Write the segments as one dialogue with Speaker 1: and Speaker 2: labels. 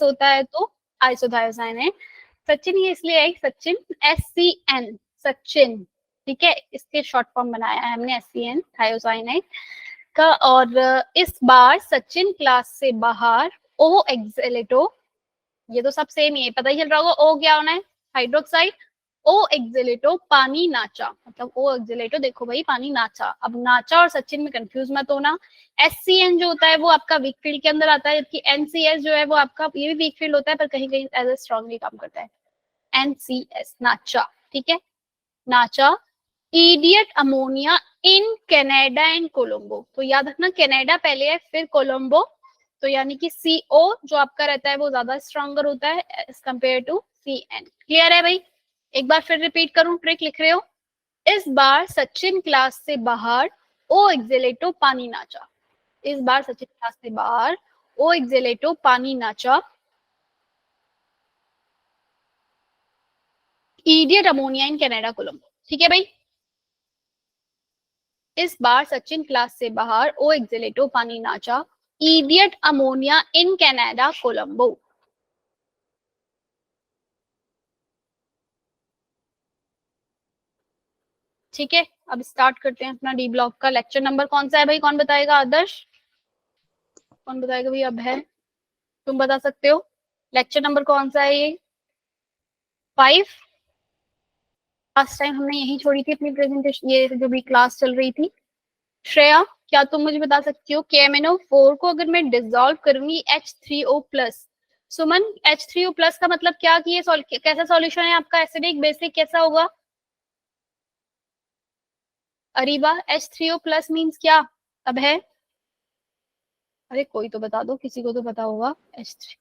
Speaker 1: होता है तो आइसोथायोसाइन है। सचिन ये इसलिए है सचिन, SCN सचिन, ठीक है, इसके शॉर्ट फॉर्म बनाया है हमने SCN थायोसाइनाइड का। और इस बार सचिन क्लास से बाहर ओ एक्सेलेटो, ये तो सब सेम ही है, पता ही चल रहा होगा ओ क्या होना है, हाइड्रोक्साइड। ओ एक्सेलेटो पानी नाचा, मतलब ओ एक्सेलेटो देखो भाई पानी नाचा। अब नाचा और सचिन में कंफ्यूज मत होना। SCN जो होता है वो आपका वीक फील्ड के अंदर आता है, जबकि NCS जो है वो आपका, ये भी वीक फील्ड होता है पर कहीं कहीं एज ए स्ट्रॉन्गली काम करता है। NCS नाचा, ठीक है, नाचा। Idiot ammonia in Canada and Colombo, तो याद रखना कनाडा पहले है फिर कोलंबो, तो यानी कि CO जो आपका रहता है वो ज्यादा स्ट्रॉन्गर होता है as compare to CN। Clear है भाई? एक बार फिर रिपीट करूं, ट्रिक लिख रहे हो। इस बार सचिन क्लास से बाहर ओ एक्सेलेटो पानी नाचा। इस बार सचिन क्लास से बाहर ओ एक्सेलेटो पानी नाचा। Idiot ammonia in Canada Colombo, ठीक है भाई। इस बार सचिन क्लास से बाहर ओ एक्सेलेटो पानी नाचा। Idiot ammonia in Canada Colombo. ठीक है, अब स्टार्ट करते हैं अपना डी ब्लॉक का। लेक्चर नंबर कौन सा है भाई, कौन बताएगा? आदर्श कौन बताएगा भाई? अब है, तुम बता सकते हो लेक्चर नंबर कौन सा है ये? 5। लास्ट टाइम हमने यही छोड़ी थी अपनी प्रेजेंटेशन, ये जो भी क्लास चल रही थी। श्रेया क्या तुम मुझे बता सकती हो KMnO4 को अगर मैं डिसॉल्व करूंगी H3O+? सुमन H3O+ का मतलब क्या कि ये कैसा सॉल्यूशन है आपका? एसिडिक बेसिक कैसा होगा? अरीबा H3O+ मीन्स क्या? अब है, अरे कोई तो बता दो, किसी को तो पता होगा। H3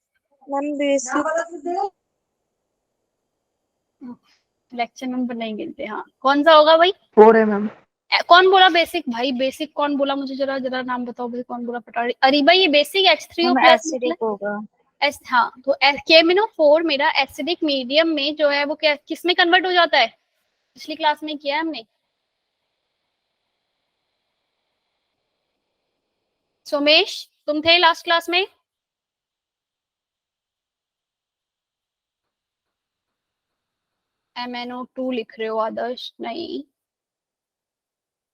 Speaker 1: लेक्चर नंबर नहीं गिनते, हाँ कौन सा होगा भाई?
Speaker 2: 4 है मैम।
Speaker 1: कौन बोला बेसिक? भाई बेसिक कौन बोला? मुझे जरा जरा नाम बताओ भाई, कौन बोला? पटा अरीबा ये बेसिक H3O+
Speaker 2: एसिडिक होगा।
Speaker 1: हाँ तो KMnO4 मेरा एसिडिक मीडियम में जो है वो क्या किस में कन्वर्ट हो जाता है? पिछली क्लास में किया है हमने। सोमेश तुम थे लास्ट क्लास में? MnO2 लिख रहे हो आदर्श? नहीं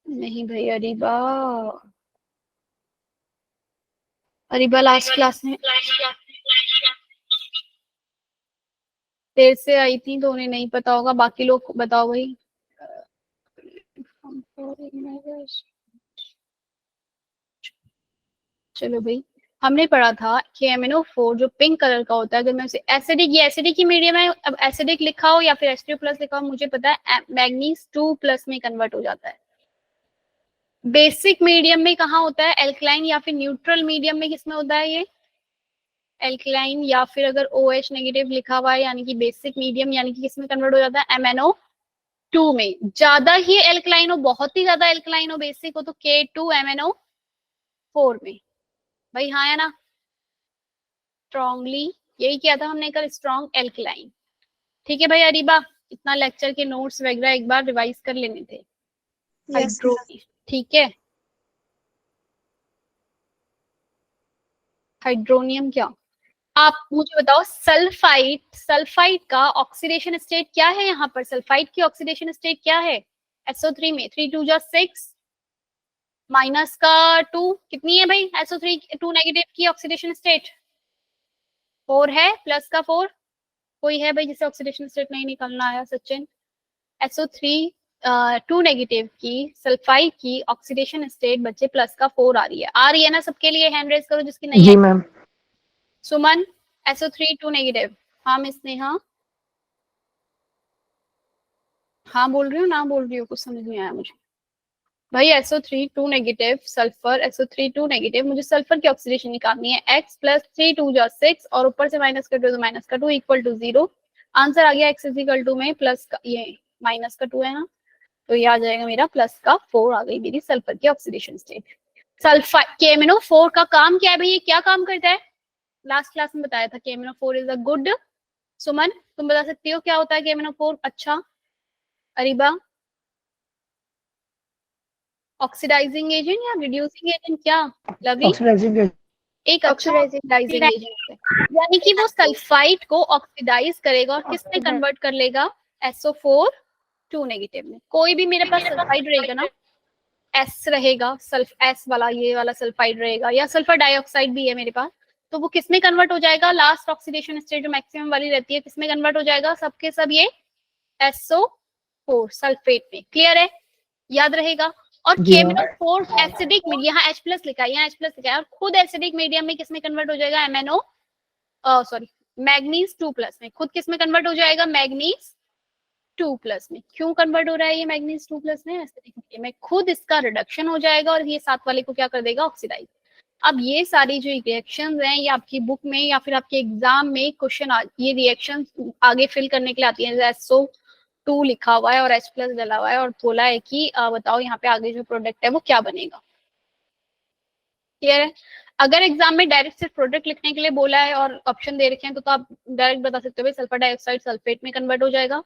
Speaker 1: नहीं भाई अरीबा, अरीबा लास्ट क्लास में देर से आई थी तो उन्हें नहीं पता होगा, बाकी लोग बताओ भाई। चलो भाई, हमने पढ़ा था कि MnO4 जो पिंक कलर का होता है, अगर मैं उसे एसिडिक, ये एसिडिक की मीडियम है, अब एसिडिक लिखा हो या फिर H3O+ लिखा हो मुझे पता है मैग्नीज 2+ में कन्वर्ट हो जाता है। बेसिक मीडियम में कहाँ होता है? एल्कलाइन या फिर न्यूट्रल मीडियम में किसमें होता है ये? एल्कलाइन या फिर अगर OH नेगेटिव लिखा हुआ है यानी कि बेसिक मीडियम, यानी कि किसमें कन्वर्ट हो जाता है? MnO2 में। ज्यादा ही एल्कलाइन हो, बहुत ही ज्यादा एल्कलाइन हो, बेसिक हो तो K2MnO4 में। भाई हाँ है ना? स्ट्रॉन्गली, यही किया था हमने कल, स्ट्रॉन्ग एल्कलाइन। ठीक है भाई अरीबा, इतना लेक्चर के नोट्स वगैरह एक बार रिवाइज कर लेने थे। हाइड्रो, ठीक है, हाइड्रोनियम क्या? आप मुझे बताओ सल्फाइड, सल्फाइड का ऑक्सीडेशन स्टेट क्या है? यहाँ पर सल्फाइड की ऑक्सीडेशन स्टेट क्या है? SO3 में 3 2 6 माइनस का 2 कितनी है भाई? SO3 2 नेगेटिव की ऑक्सीडेशन स्टेट 4 है, प्लस का 4 कोई है भाई जिसे ऑक्सीडेशन स्टेट नहीं निकालना आया? सचिन SO3 2 नेगेटिव की सल्फाइड की ऑक्सीडेशन स्टेट बच्चे प्लस का 4 आ रही है ना सबके लिए? हैंड रेज करो जिसकी नहीं
Speaker 2: जी
Speaker 1: है।
Speaker 2: मैम।
Speaker 1: सुमन SO3 2 नेगेटिव, हाँ मिस नेहा, हाँ बोल रही हूँ ना बोल रही हूँ, कुछ समझ नहीं आया मुझे भाई। SO3 2 negative sulphur, SO3 2 negative, मुझे सल्फर की ऑक्सीडेशन निकालनी है। x प्लस 3 2 6 और ऊपर से माइनस कर दो तो माइनस का 2 इक्वल टू 0। आंसर आ गया x इक्वल टू में प्लस का, ये माइनस का 2 है ना, तो ये आ जाएगा मेरा प्लस का 4 आ गई मेरी सल्फर की ऑक्सीडेशन स्टेट। सल्फर KMnO4 का काम क्या है भाई? ये क्या काम करता है? लास्ट क्लास में बताया था KMnO4 इज अ गुड। सुमन तुम बता सकती हो क्या होता है KMnO4? अच्छा अरीबा, ऑक्सीडाइजिंग एजेंट या रिड्यूसिंग एजेंट क्या? लवली
Speaker 2: ऑक्सीडाइजिंग
Speaker 1: एक अच्छा ऑक्सीडाइजिंग एजेंट है, यानी कि वो सल्फाइड को ऑक्सीडाइज करेगा और किस में कन्वर्ट कर लेगा, SO4 2 नेगेटिव में। कोई भी मेरे पास सल्फाइड रहेगा ना, एस रहेगा, सल्फ एस वाला, ये वाला सल्फाइड रहेगा, या सल्फर डाइऑक्साइड भी है मेरे पास, तो वो किस में कन्वर्ट हो जाएगा, लास्ट ऑक्सीडेशन स्टेट जो मैक्सिमम वाली रहती है, किस में कन्वर्ट हो जाएगा, सबके सब ये SO4 सल्फेट में। क्लियर है, याद रहेगा। और KMnO4 एसिडिक मीडियम, यहाँ H प्लस लिखा है, यहाँ H प्लस लिखा है, और खुद एसिडिक मीडियम में किसमें कन्वर्ट हो जाएगा, MnO सॉरी मैग्नीज 2 प्लस में, खुद किसमें कन्वर्ट हो जाएगा, मैग्नीज 2 प्लस में। क्यों कन्वर्ट हो रहा है ये मैग्नीज 2 प्लस में, एसिडिक मीडियम में, खुद इसका रिडक्शन हो जाएगा और ये साथ वाले को क्या कर देगा, ऑक्सीडाइज। अब ये सारी जो रिएक्शंस हैं, ये आपकी बुक में या फिर आपके एग्जाम में क्वेश्चन, ये रिएक्शंस आगे फिल करने के लिए आती है। SO2 लिखा हुआ है और H प्लस डला हुआ है और बोला है कि बताओ यहाँ पे आगे जो प्रोडक्ट है वो क्या बनेगा। क्लियर है। अगर एग्जाम में डायरेक्ट सिर्फ प्रोडक्ट लिखने के लिए बोला है और ऑप्शन दे रखे हैं तो आप डायरेक्ट बता सकते हो सल्फर डाइऑक्साइड सल्फेट में कन्वर्ट हो जाएगा,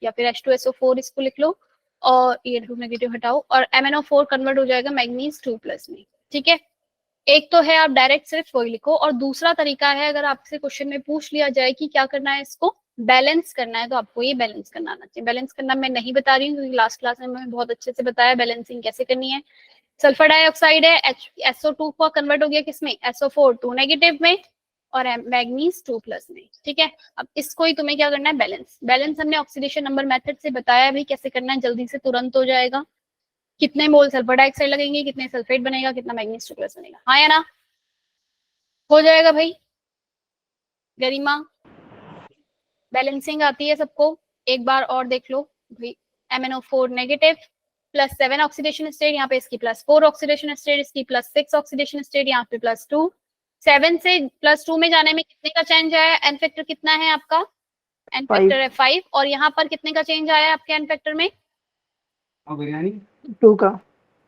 Speaker 1: या फिर H2SO4 इसको लिख लो और ये नेगेटिव हटाओ, और MnO4 कन्वर्ट हो जाएगा मैग्नीज 2 प्लस में। ठीक है, एक तो है आप डायरेक्ट सिर्फ वही लिखो, और दूसरा तरीका है अगर आपसे क्वेश्चन में पूछ लिया जाए कि क्या करना है, इसको बैलेंस करना है, तो आपको ये बैलेंस करना आना चाहिए। बैलेंस करना मैं नहीं बता रही हूँ क्योंकि लास्ट क्लास में मैंने बहुत अच्छे से बताया बैलेंसिंग कैसे करनी है। सल्फर डाइऑक्साइड है, SO2 को कन्वर्ट हो गया किसमें, SO4 2 नेगेटिव में और मैग्नीज 2 प्लस में। ठीक है, अब इसको ही तुम्हें क्या करना है, बैलेंस। बैलेंस हमने ऑक्सीडेशन नंबर मेथड से बताया भाई कैसे करना है, जल्दी से तुरंत हो जाएगा। कितने मोल सल्फर डाइऑक्साइड लगेंगे, कितने सल्फेट बनेगा, कितना मैग्नीज 2 प्लस बनेगा, हाँ या ना, हो जाएगा भाई। गरिमा, बैलेंसिंग आती है सबको, एक बार और देख लो भाई। MnO4 negative plus 7 oxidation state, यहाँ पे इसकी +4 ऑक्सीडेशन स्टेट, इसकी +6 ऑक्सीडेशन स्टेट, यहाँ पे +2। 7 से +2 में जाने में कितने का चेंज आया, एन फैक्टर कितना है आपका, एन फैक्टर है 5, और यहाँ पर कितने का चेंज आया आपके एन फैक्टर में,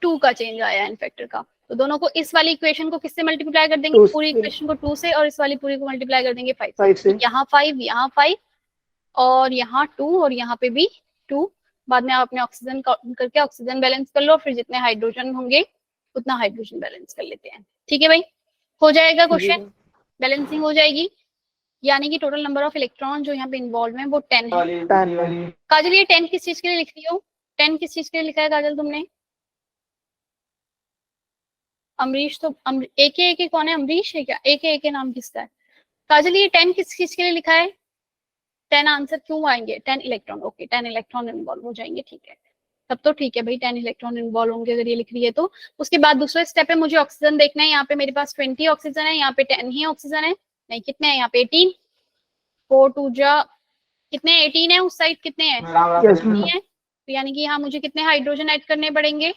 Speaker 1: 2 का चेंज आया एन फैक्टर का। तो दोनों को, इस वाली इक्वेशन को किससे मल्टीप्लाई कर देंगे, पूरी इक्वेशन को 2 से, और इस वाली पूरी को मल्टीप्लाई कर देंगे 5 से। यहाँ 5, यहाँ 5, और यहाँ 2, और यहाँ पे भी 2। बाद में आप अपने ऑक्सीजन करके ऑक्सीजन बैलेंस कर लो, फिर जितने हाइड्रोजन होंगे उतना हाइड्रोजन बैलेंस कर लेते हैं। ठीक है भाई, हो जाएगा क्वेश्चन, बैलेंसिंग हो जाएगी, यानी कि टोटल नंबर ऑफ इलेक्ट्रॉन जो यहाँ पे इन्वॉल्व है वो 10 है। काजल ये 10 किस चीज के लिए लिख रही हो, 10 किस चीज के लिए लिखा है काजल तुमने, अमरीश तो एक कौन है, अमरीश है क्या, एक नाम किसका है, काजल ये 10 किस चीज के लिए लिखा है, 10 आंसर क्यों आएंगे, 10 इलेक्ट्रॉन, ओके 10 इलेक्ट्रॉन इन्वॉल्व हो जाएंगे। ठीक है, तब तो ठीक है भाई, 10 इलेक्ट्रॉन इन्वॉल्व होंगे अगर ये लिख रही है तो। उसके बाद दूसरा स्टेप है, मुझे ऑक्सीजन देखना है, यहाँ पे मेरे पास 20 ऑक्सीजन है, यहाँ पे 10 ही ऑक्सीजन है, नहीं कितने हैं यहाँ पे 18, 4 2 जा कितने 18 है, उस साइड कितने हैं, है, तो यानी कि यहाँ मुझे कितने हाइड्रोजन ऐड करने पड़ेंगे,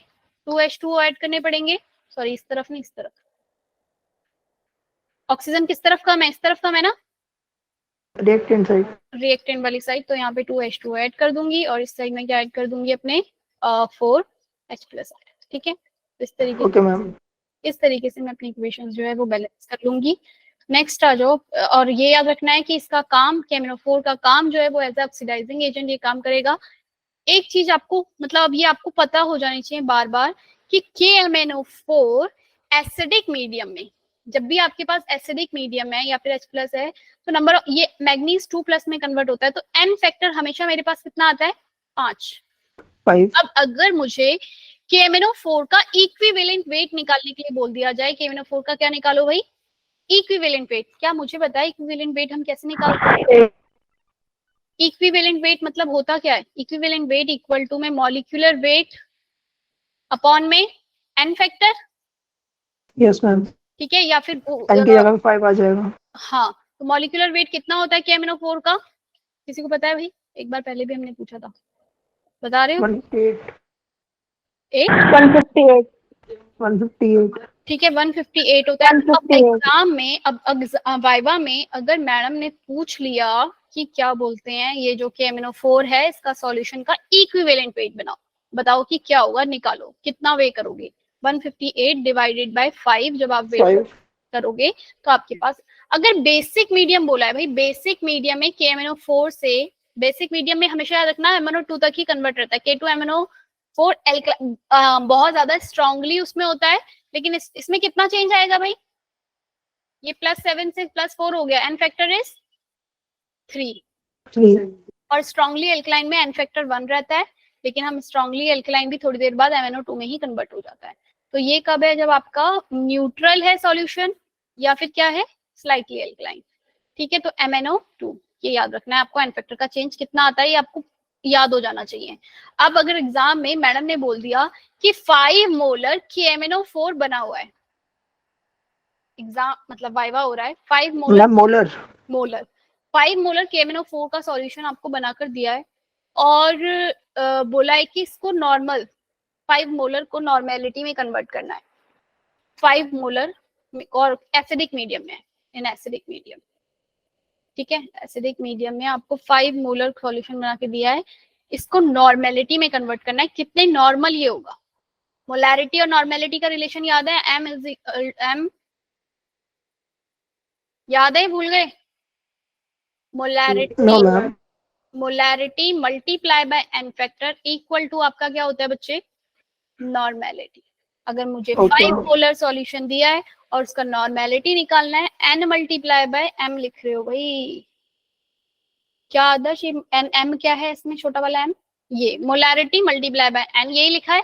Speaker 1: 2H2O ऐड करने पड़ेंगे, सॉरी इस तरफ नहीं इस तरफ, ऑक्सीजन किस तरफ कम है, इस तरफ कम है ना, रिएक्टेंट साइड, रिएक्टेंट वाली साइड, तो यहाँ पे 2H2O ऐड कर दूंगी और इस साइड में क्या ऐड कर दूंगी अपने 4H+। ठीक है, इस तरीके से इस तरीके से मैं अपनी इक्वेशन जो है वो बैलेंस कर लूंगी। नेक्स्ट आ जाओ, और ये याद रखना है कि इसका काम, KMnO4 का काम जो है वो एज ऑक्सीडाइजिंग एजेंट ये काम करेगा। एक चीज आपको, मतलब अब ये आपको पता हो जानी चाहिए बार बार कि KMnO4 एसिडिक मीडियम में, जब भी आपके पास एसिडिक मीडियम है या फिर H+ है, तो नंबर ये मैग्नीज 2 प्लस में कन्वर्ट होता है, तो एन फैक्टर हमेशा मेरे पास कितना आता है, 5। अब अगर मुझे KMnO4 का इक्विवेलेंट वेट निकालने के लिए बोल दिया जाए, KMnO4 का क्या निकालो भाई, इक्विवेलेंट वेट, क्या मुझे बताया इक्विवेलेंट वेट हम कैसे निकालते हैं, इक्विवेलेंट वेट मतलब होता क्या है, इक्विवेलेंट वेट इक्वल टू में मॉलिक्यूलर वेट अपॉन में एन फैक्टर। यस मैम, ठीक है, या फिर एन की जगह 5 आ जाएगा। हाँ, तो मॉलिक्यूलर वेट कितना होता है KMnO4 का, किसी को पता है भाई, एक बार पहले भी हमने पूछा था, बता रहे हो, 158 ठीक है 158 होता है। अब एग्जाम में, अब वाइवा में अगर मैडम ने पूछ लिया कि क्या बोलते हैं ये जो KMnO4 है इसका सॉल्यूशन का इक्विवेलेंट वेट बनाओ, बताओ कि क्या होगा, निकालो कितना वे करोगे, 158 डिवाइडेड बाय 5 जब आप वेट करोगे तो आपके पास, अगर बेसिक मीडियम बोला है भाई, बेसिक मीडियम में KMnO4 से, बेसिक मीडियम में हमेशा याद रखना MnO2 तक ही कन्वर्ट रहता है, K2MnO4 बहुत ज्यादा स्ट्रांगली उसमें होता है, लेकिन इसमें कितना चेंज आएगा भाई, ये +7 से +4 हो गया, n फैक्टर इज 3। और स्ट्रांगली एल्कलाइन में n फैक्टर 1 रहता है, लेकिन हम स्ट्रांगली एल्कलाइन भी थोड़ी देर बाद MnO2 में ही कन्वर्ट हो जाता है। तो ये कब है, जब आपका न्यूट्रल है सॉल्यूशन या फिर क्या है, स्लाइटली एल्कलाइन। ठीक है, तो MnO2 ये याद रखना है आपको। n फैक्टर का चेंज कितना आता है ये आपको याद हो जाना चाहिए। अब अगर एग्जाम में मैडम ने बोल दिया कि 5 मोलर KMnO4 बना हुआ है, एग्जाम मतलब वाइवा हो रहा है, 5 मोलर मोलर 5 मोलर KMnO4 का सॉल्यूशन आपको बनाकर दिया है और बोला है कि इसको नॉर्मल 5 मोलर को नॉर्मेलिटी में कन्वर्ट करना है। 5 मोलर और एसिडिक मीडियम में, इन एसिडिक मीडियम, ठीक है, एसिडिक मीडियम में आपको 5 मोलर सॉल्यूशन बना के दिया है, इसको नॉर्मेलिटी में कन्वर्ट करना है। कितने नॉर्मल ये होगा, मोलैरिटी और नॉर्मेलिटी का रिलेशन याद है, M याद है, भूल गए? Molarity multiply by n factor equal to आपका क्या होता है बच्चे, नॉर्मेलिटी। अगर मुझे 5 मोलर सॉल्यूशन दिया है और उसका नॉर्मेलिटी निकालना है, n मल्टीप्लाई बाय m लिख रहे हो भाई, क्या आदर्श, एन m क्या है इसमें, छोटा वाला m, ये मोलैरिटी मल्टीप्लाई बाय n, यही लिखा है।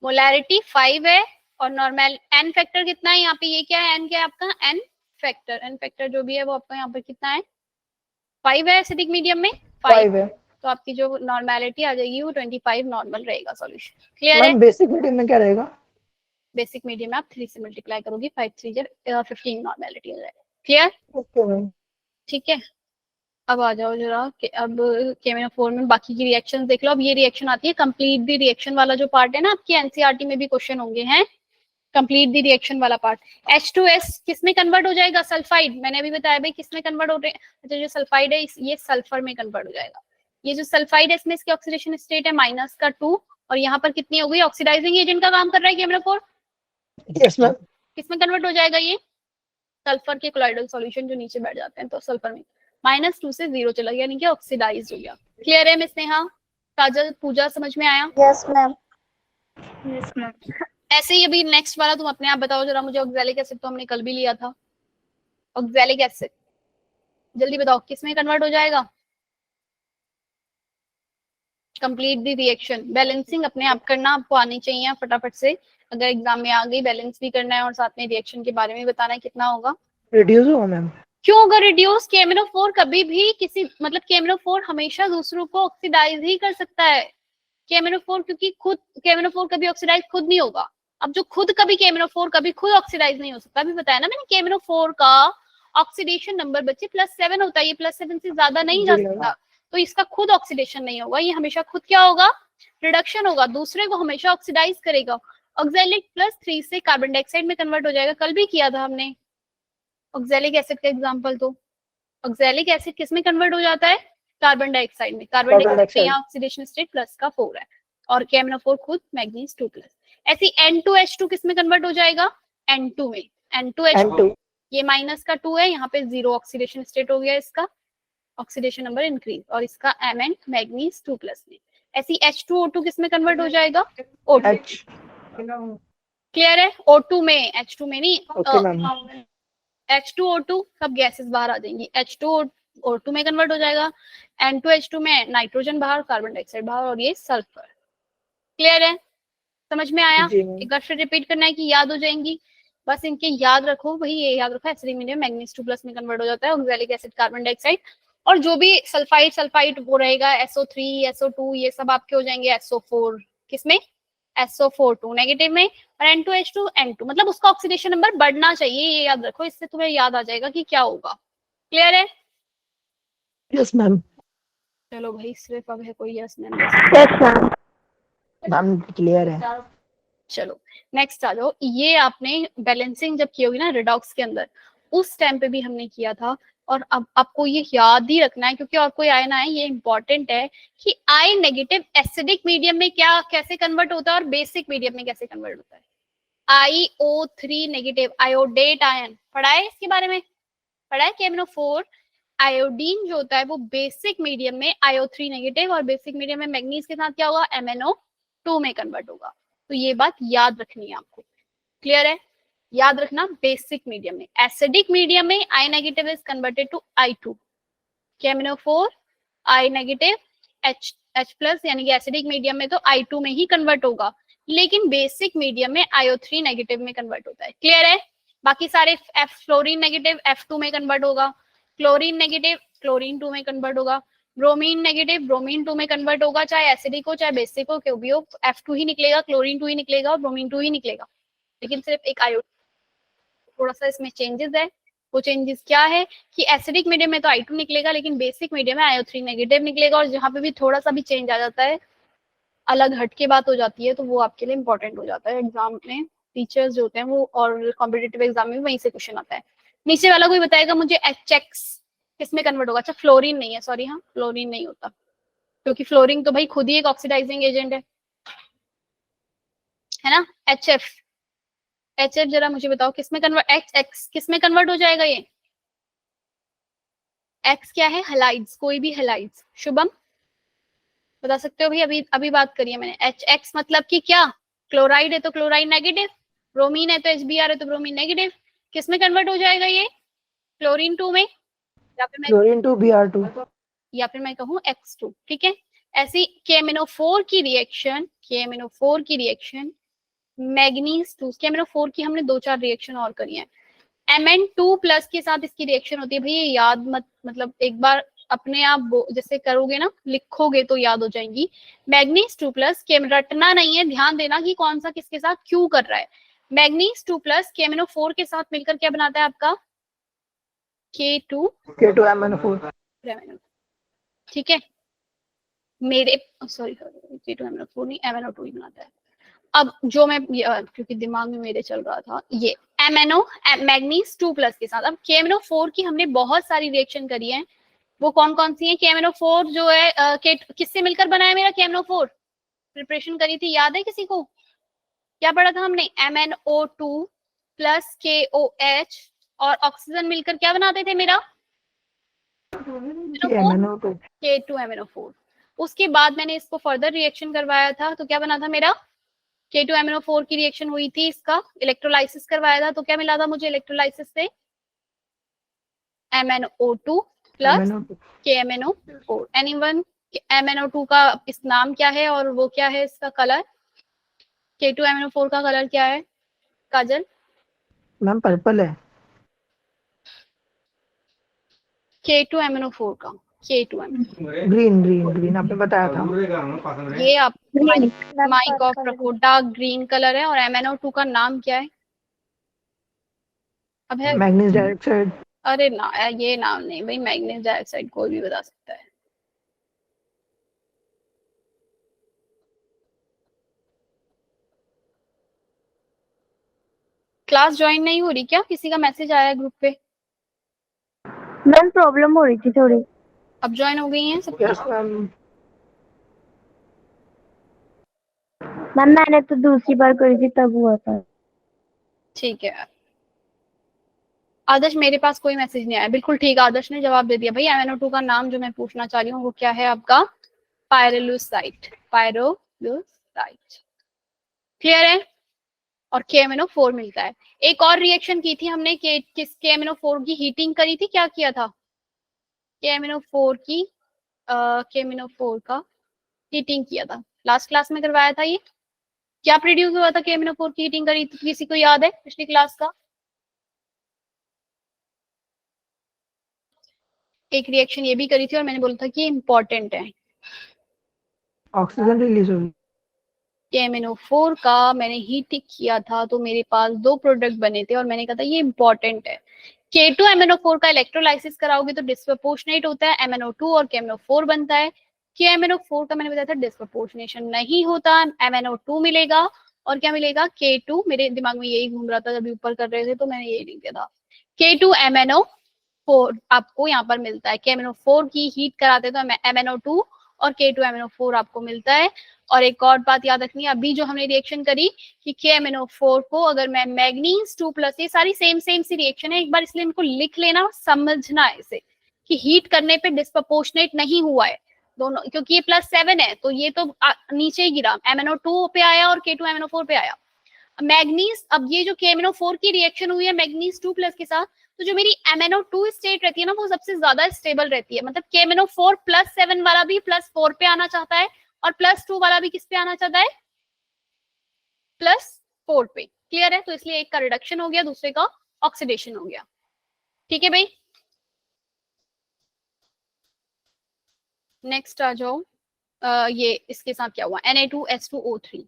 Speaker 1: मोलैरिटी 5 है और नॉर्मल n फैक्टर कितना है यहाँ पे, ये क्या है, n क्या है आपका, n फैक्टर, n फैक्टर जो भी है वो आपका यहाँ पर कितना है, 5 है एसिडिक मीडियम में, 5 है, तो आपकी जो नॉर्मेलिटी आ जाएगी वो 25 नॉर्मल रहेगा सॉल्यूशन। क्लियर है?
Speaker 2: बेसिक मीडियम में क्या रहेगा,
Speaker 1: बेसिक मीडियम में आप 3 से मल्टीप्लाई करोगे, 5 3 जब 15 नॉर्मेलिटी हो जाएगा। क्लियर?
Speaker 2: ओके मैम,
Speaker 1: ठीक है, अब आ जाओ जरा अब KMnO4 में बाकी की रिएक्शन देख लो। अब ये रिएक्शन आती है कंप्लीट द रिएक्शन वाला जो पार्ट है ना, आपकी एनसीईआरटी में भी क्वेश्चन होंगे हैं, कंप्लीट द रिएक्शन वाला पार्ट। H2S किस में कन्वर्ट हो जाएगा, सल्फाइड, मैंने अभी बताया भाई किस में कन्वर्ट हो रहे हैं, अच्छा जो सल्फाइड है ये सल्फर में कन्वर्ट हो जाएगा। ये जो सल्फाइड है इसमें इसकी ऑक्सीडेशन स्टेट है -2 और यहाँ पर कितनी हो गई, ऑक्सीडाइजिंग एजेंट का काम कर रहा है KMnO4,
Speaker 2: यस मैम,
Speaker 1: किस में कन्वर्ट हो जाएगा, ये सल्फर के कोलाइडल सॉल्यूशन जो नीचे बैठ जाते हैं, तो सल्फर में -2 से 0 चला गया, यानी कि ऑक्सीडाइज हो गया। क्लियर है मिस नेहा, काजल, पूजा, समझ में आया?
Speaker 3: Yes ma'am.
Speaker 1: Yes ma'am. ऐसे ही अभी नेक्स्ट वाला तुम अपने आप बताओ जरा मुझे, ऑक्सैलिक एसिड तो हमने कल भी लिया था, ऑक्सैलिक एसिड जल्दी बताओ किस में कन्वर्ट हो जाएगा, कंप्लीट द रिएक्शन। बैलेंसिंग अपने आप करना आपको आनी चाहिए फटाफट से, अगर एग्जाम में आ गई बैलेंस भी करना है और साथ में रिएक्शन के बारे में बताना है कितना होगा,
Speaker 2: रिड्यूस होगा मैम।
Speaker 1: क्यों होगा रिड्यूस, KMnO4 कभी भी किसी मतलब KMnO4 हमेशा दूसरों को ऑक्सीडाइज ही कर सकता है, KMnO4 क्योंकि खुद KMnO4 कभी ऑक्सीडाइज खुद नहीं होगा। अब जो खुद कभी KMnO4 कभी खुद ऑक्सीडाइज नहीं हो सकता, अभी बताया ना मैंने, KMnO4 का ऑक्सीडेशन नंबर बच्चे +7 होता है, ये +7 से ज्यादा नहीं जा सकता, तो इसका खुद ऑक्सीडेशन नहीं होगा, ये हमेशा खुद क्या होगा, रिडक्शन होगा, दूसरे को हमेशा ऑक्सीडाइज करेगा। ऑक्सैलिक +3 से कार्बन डाइऑक्साइड में कन्वर्ट हो जाएगा, कल भी किया था हमने ऑक्सैलिक एसिड का एग्जांपल। तो ऑक्सैलिक एसिड किस में कन्वर्ट हो जाता है, कार्बन डाइऑक्साइड में, कार्बन डाइऑक्साइड यहाँ ऑक्सीडेशन स्टेट +4 है और KMnO4 खुद मैग्नीज 2+। ऐसी N2H2 किस में कन्वर्ट हो जाएगा, N2 में, N2H2 ये -2 है, यहाँ पे 0 ऑक्सीडेशन स्टेट हो गया, इसका ऑक्सीडेशन नंबर इंक्रीज और इसका Mn मैग्नीज 2+ में। ऐसी H2O2 किस में कन्वर्ट हो जाएगा, O2। क्लियर है, O2 में, H2 में नहीं, H2O2 सब गैसेस बाहर आ जाएंगी, H2O2 में कन्वर्ट हो जाएगा, N2H2 में नाइट्रोजन बाहर, कार्बन डाइऑक्साइड बाहर और ये सल्फर। क्लियर है, समझ में आया? एक बार फिर रिपीट करना है कि याद हो जाएंगी, बस इनके याद रखो भाई, ये याद रखो एसिडिक मीडियम मैग्नीज 2+ में कन्वर्ट हो जाता है, ऑक्सैलिक एसिड कार्बन डाइऑक्साइड और जो भी सल्फाइड वो रहेगा SO3 SO2 ये सब आपके हो जाएंगे SO4 किसमें, SO4 नेगेटिव में और N2H2 N2 मतलब उसका ऑक्सीडेशन नंबर बढ़ना चाहिए, ये याद रखो, इससे तुम्हें याद आ जाएगा कि क्या होगा। क्लियर है?
Speaker 2: Yes ma'am.
Speaker 1: चलो भाई सिर्फ अब है कोई यस मैम,
Speaker 2: मैम क्लियर है।
Speaker 1: चलो नेक्स्ट आ जाओ। ये आपने बैलेंसिंग जब की होगी ना रिडॉक्स के अंदर, उस टाइम पे भी हमने किया था और अब आपको ये याद ही रखना है क्योंकि और कोई आयन है, ये इंपॉर्टेंट है कि I नेगेटिव एसिडिक मीडियम में क्या कैसे कन्वर्ट होता है और बेसिक मीडियम में कैसे कन्वर्ट होता है। IO3 नेगेटिव आयोडेट आयन पढ़ा है, इसके बारे में पढ़ा है KMnO4 आयोडीन जो होता है वो बेसिक मीडियम में IO3 नेगेटिव और बेसिक मीडियम में मैग्नीज के साथ क्या होगा, MnO2 में कन्वर्ट होगा। तो ये बात याद रखनी है आपको। क्लियर है? याद रखना, बेसिक मीडियम में। एसिडिक मीडियम में I negative is converted to I2, KMnO4 I negative H plus, यानी कि एसिडिक मीडियम में तो I2 में ही कन्वर्ट होगा, लेकिन बेसिक मीडियम में IO3 नेगेटिव में कन्वर्ट होता है। क्लियर है? बाकी सारे फ्लोरीन नेगेटिव F2 में कन्वर्ट होगा, क्लोरीन नेगेटिव क्लोरीन 2 में कन्वर्ट होगा, ब्रोमीन नेगेटिव ब्रोमीन 2 में कन्वर्ट होगा, चाहे एसिडिक हो चाहे बेसिक हो, क्यों भी हो F2 ही निकलेगा, क्लोरीन 2 ही निकलेगा और ब्रोमीन 2 ही निकलेगा। लेकिन सिर्फ एक आयो थोड़ा सा इसमें चेंजेस है। वो चेंजेस क्या है कि एसिडिक मीडियम में तो I2 निकलेगा, लेकिन बेसिक मीडियम में IO3 नेगेटिव निकलेगा। और जहाँ पे भी थोड़ा सा भी चेंज आ जाता है, अलग हट के बात हो जाती है, तो वो आपके लिए इंपॉर्टेंट हो जाता है एग्जाम में। टीचर्स जो होते हैं वो, और कॉम्पिटेटिव एग्जाम में वहीं से क्वेश्चन आता है। नीचे वाला कोई बताएगा मुझे HX किसमें कन्वर्ट होगा? अच्छा फ्लोरीन नहीं है, सॉरी, हाँ फ्लोरीन नहीं होता, क्योंकि फ्लोरीन तो भाई खुद ही एक ऑक्सीडाइजिंग एजेंट है ना। HF जरा मुझे बताओ किसमें कन्वर्ट, HX किसमें कन्वर्ट हो जाएगा? ये X क्या है? हलाइड्स, कोई भी हलाइड्स। शुभम बता सकते हो भाई? अभी अभी बात करिए मैंने। HX मतलब कि क्या? क्लोराइड है तो क्लोराइड नेगेटिव, ब्रोमीन है तो HBr है तो ब्रोमीन नेगेटिव। किसमें कन्वर्ट हो जाएगा ये? क्लोरीन 2 में, या फिर मैं
Speaker 2: क्लोरीन टू Br2।
Speaker 1: कहूँ X2। ठीक है, ऐसी KMnO4 की रिएक्शन, मैग्नीज 2, KMnO4 की हमने 2-4 रिएक्शन और करी है। Mn2 प्लस के साथ इसकी रिएक्शन होती है। भैया याद मत, मतलब एक बार अपने आप जैसे करोगे ना, लिखोगे तो याद हो जाएंगी। मैग्नीज 2 प्लस, रटना नहीं है, ध्यान देना कि कौन सा किसके साथ क्यों कर रहा है। मैग्नीज 2 प्लस KMnO4 के साथ मिलकर क्या बनाता है आपका?
Speaker 2: K2MnO4।
Speaker 1: ठीक है, मेरे सॉरी K2MnO4 नहीं, MnO2 ही बनाता है। अब जो मैं क्योंकि दिमाग में मेरे चल रहा था ये MnO मैग्नीज 2 प्लस के साथ। अब KMnO4 की हमने बहुत सारी रिएक्शन करी है, वो कौन कौन सी है? KMnO4 जो है किससे मिलकर बना है मेरा KMnO4? प्रिपरेशन करी थी, याद है किसी को? क्या पढ़ा था हमने? MnO2 प्लस KOH और ऑक्सीजन मिलकर क्या बनाते थे मेरा?
Speaker 2: MnO2।
Speaker 1: K2MnO4। उसके बाद मैंने इसको फर्दर रिएक्शन करवाया था, तो क्या बना था मेरा? K2MnO4 की रिएक्शन हुई थी, इसका इलेक्ट्रोलाइसिस करवाया था, तो क्या मिला था मुझे इलेक्ट्रोलाइसिस से? MnO2 plus KMnO4। Anyone? MnO2 का इस नाम क्या है और वो क्या है इसका कलर? K2MnO4 का कलर क्या है काजल?
Speaker 2: मैम पर्पल है।
Speaker 1: K2MnO4 का K2MnO4
Speaker 2: ग्रीन ग्रीन ग्रीन आपने बताया था।
Speaker 1: ये आप
Speaker 3: ग्रीन
Speaker 1: माइक ऑफ रखो, डार्क ग्रीन कलर है। और MnO2 का नाम क्या है? अब है,
Speaker 2: मैग्नीज डाइऑक्साइड।
Speaker 1: अरे ना ये नाम नहीं भाई, मैग्नीज डाइऑक्साइड कोई भी बता सकता है। क्लास ज्वाइन नहीं हो रही क्या? किसी का मैसेज आया ग्रुप पे?
Speaker 3: मैम प्रॉब्लम हो रही थी थोड़ी।
Speaker 1: अब ज्वाइन हो गई हैं सब?
Speaker 2: Yes ma'am.
Speaker 3: मैम मैंने तो दूसरी बार करी थी तब हुआ था।
Speaker 1: ठीक है आदर्श, मेरे पास कोई मैसेज नहीं आया। बिल्कुल ठीक, आदर्श ने जवाब दे दिया भाई। MnO2 का नाम जो मैं पूछना चाह रही हूँ वो क्या है आपका? पायरोलुसाइट। क्लियर है? और KMnO4 मिलता है। एक और रिएक्शन की थी हमने किस KMnO4 की हीटिंग करी थी, क्या किया था? KMnO4 की KMnO4 का हीटिंग किया था, लास्ट क्लास में करवाया था। ये क्या प्रोड्यूस हुआ था? KMnO4 की हीटिंग करी थी, किसी को याद है पिछली क्लास का? एक रिएक्शन ये भी करी थी और मैंने बोला था कि इंपॉर्टेंट है।
Speaker 2: ऑक्सीजन रिलीज होगी।
Speaker 1: KMnO4 का मैंने हीट किया था तो मेरे पास 2 प्रोडक्ट बने थे और मैंने कहा था ये इंपॉर्टेंट है। K2MnO4 का इलेक्ट्रोलाइसिस कराओगे तो डिस्प्रोपोर्शनेट होता है, MnO2 और KMnO4 बनता है। KMnO4 का मैंने बताया था डिस्प्रोपोर्शनेशन नहीं होता, MnO2 मिलेगा। और क्या मिलेगा? K2। मेरे दिमाग में यही घूम रहा था जब ऊपर कर रहे थे तो मैंने यही लिख दिया था। K2MnO4 आपको यहाँ पर मिलता है। KMnO4 की हीट कराते तो MnO2 और K2MnO4 आपको मिलता है। और एक और बात याद रखनी है, अभी जो हमने रिएक्शन करी कि KMnO4 को अगर मैं मैग्नीज 2 प्लस, ये सारी सेम सी रिएक्शन है एक बार, इसलिए इनको लिख लेना, समझना है इसे कि हीट करने पे डिस्प्रोपोर्शनेट नहीं हुआ है दोनों, क्योंकि ये +7 है तो ये तो नीचे ही गिरा, MnO2 पे आया और K2MnO4 पे आया। मैग्नीज, अब ये जो KMnO4 की रिएक्शन हुई है मैग्नीज 2 प्लस के साथ, तो जो मेरी MnO2 स्टेट रहती है ना वो सबसे ज्यादा स्टेबल रहती है। मतलब KMnO4 +7 वाला भी +4 पे आना चाहता है और +2 वाला भी किस पे आना चाहता है, +4 पे। क्लियर है? तो इसलिए एक का रिडक्शन हो गया, दूसरे का ऑक्सीडेशन हो गया। ठीक है भाई, नेक्स्ट आ जाओ। ये इसके साथ क्या हुआ, Na2S2O3।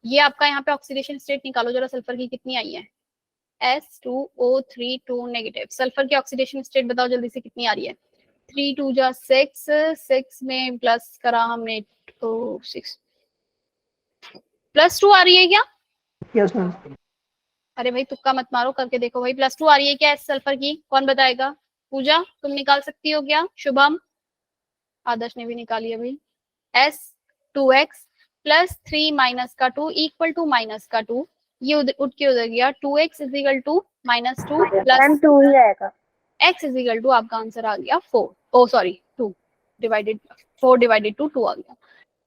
Speaker 1: ये आपका यहाँ पे ऑक्सीडेशन स्टेट निकालो जरा, सल्फर की कितनी आई है, S2O3 2 नेगेटिव। सल्फर की ऑक्सीडेशन स्टेट बताओ जल्दी से कितनी आ रही है, 3 2 जा 6, 6 में प्लस करा हमने 6 +2 आ रही है क्या?
Speaker 2: Yes ma'am.
Speaker 1: अरे भाई तुक्का मत मारो, करके देखो भाई, +2 आ रही है क्या एस सल्फर की, कौन बताएगा? पूजा तुम निकाल सकती हो क्या? शुभम, आदर्श ने भी निकाली है भाई। S2x +3 माइनस का 2 इक्वल टू माइनस का 2, ये उठ के उधर गया, 2x equal to -2
Speaker 3: ma'am
Speaker 1: plus
Speaker 3: 2 ही आएगा।
Speaker 1: x इजिकल टू, आपका आंसर आ गया 4, oh sorry 2 divided 4 divided to 2 आ गया।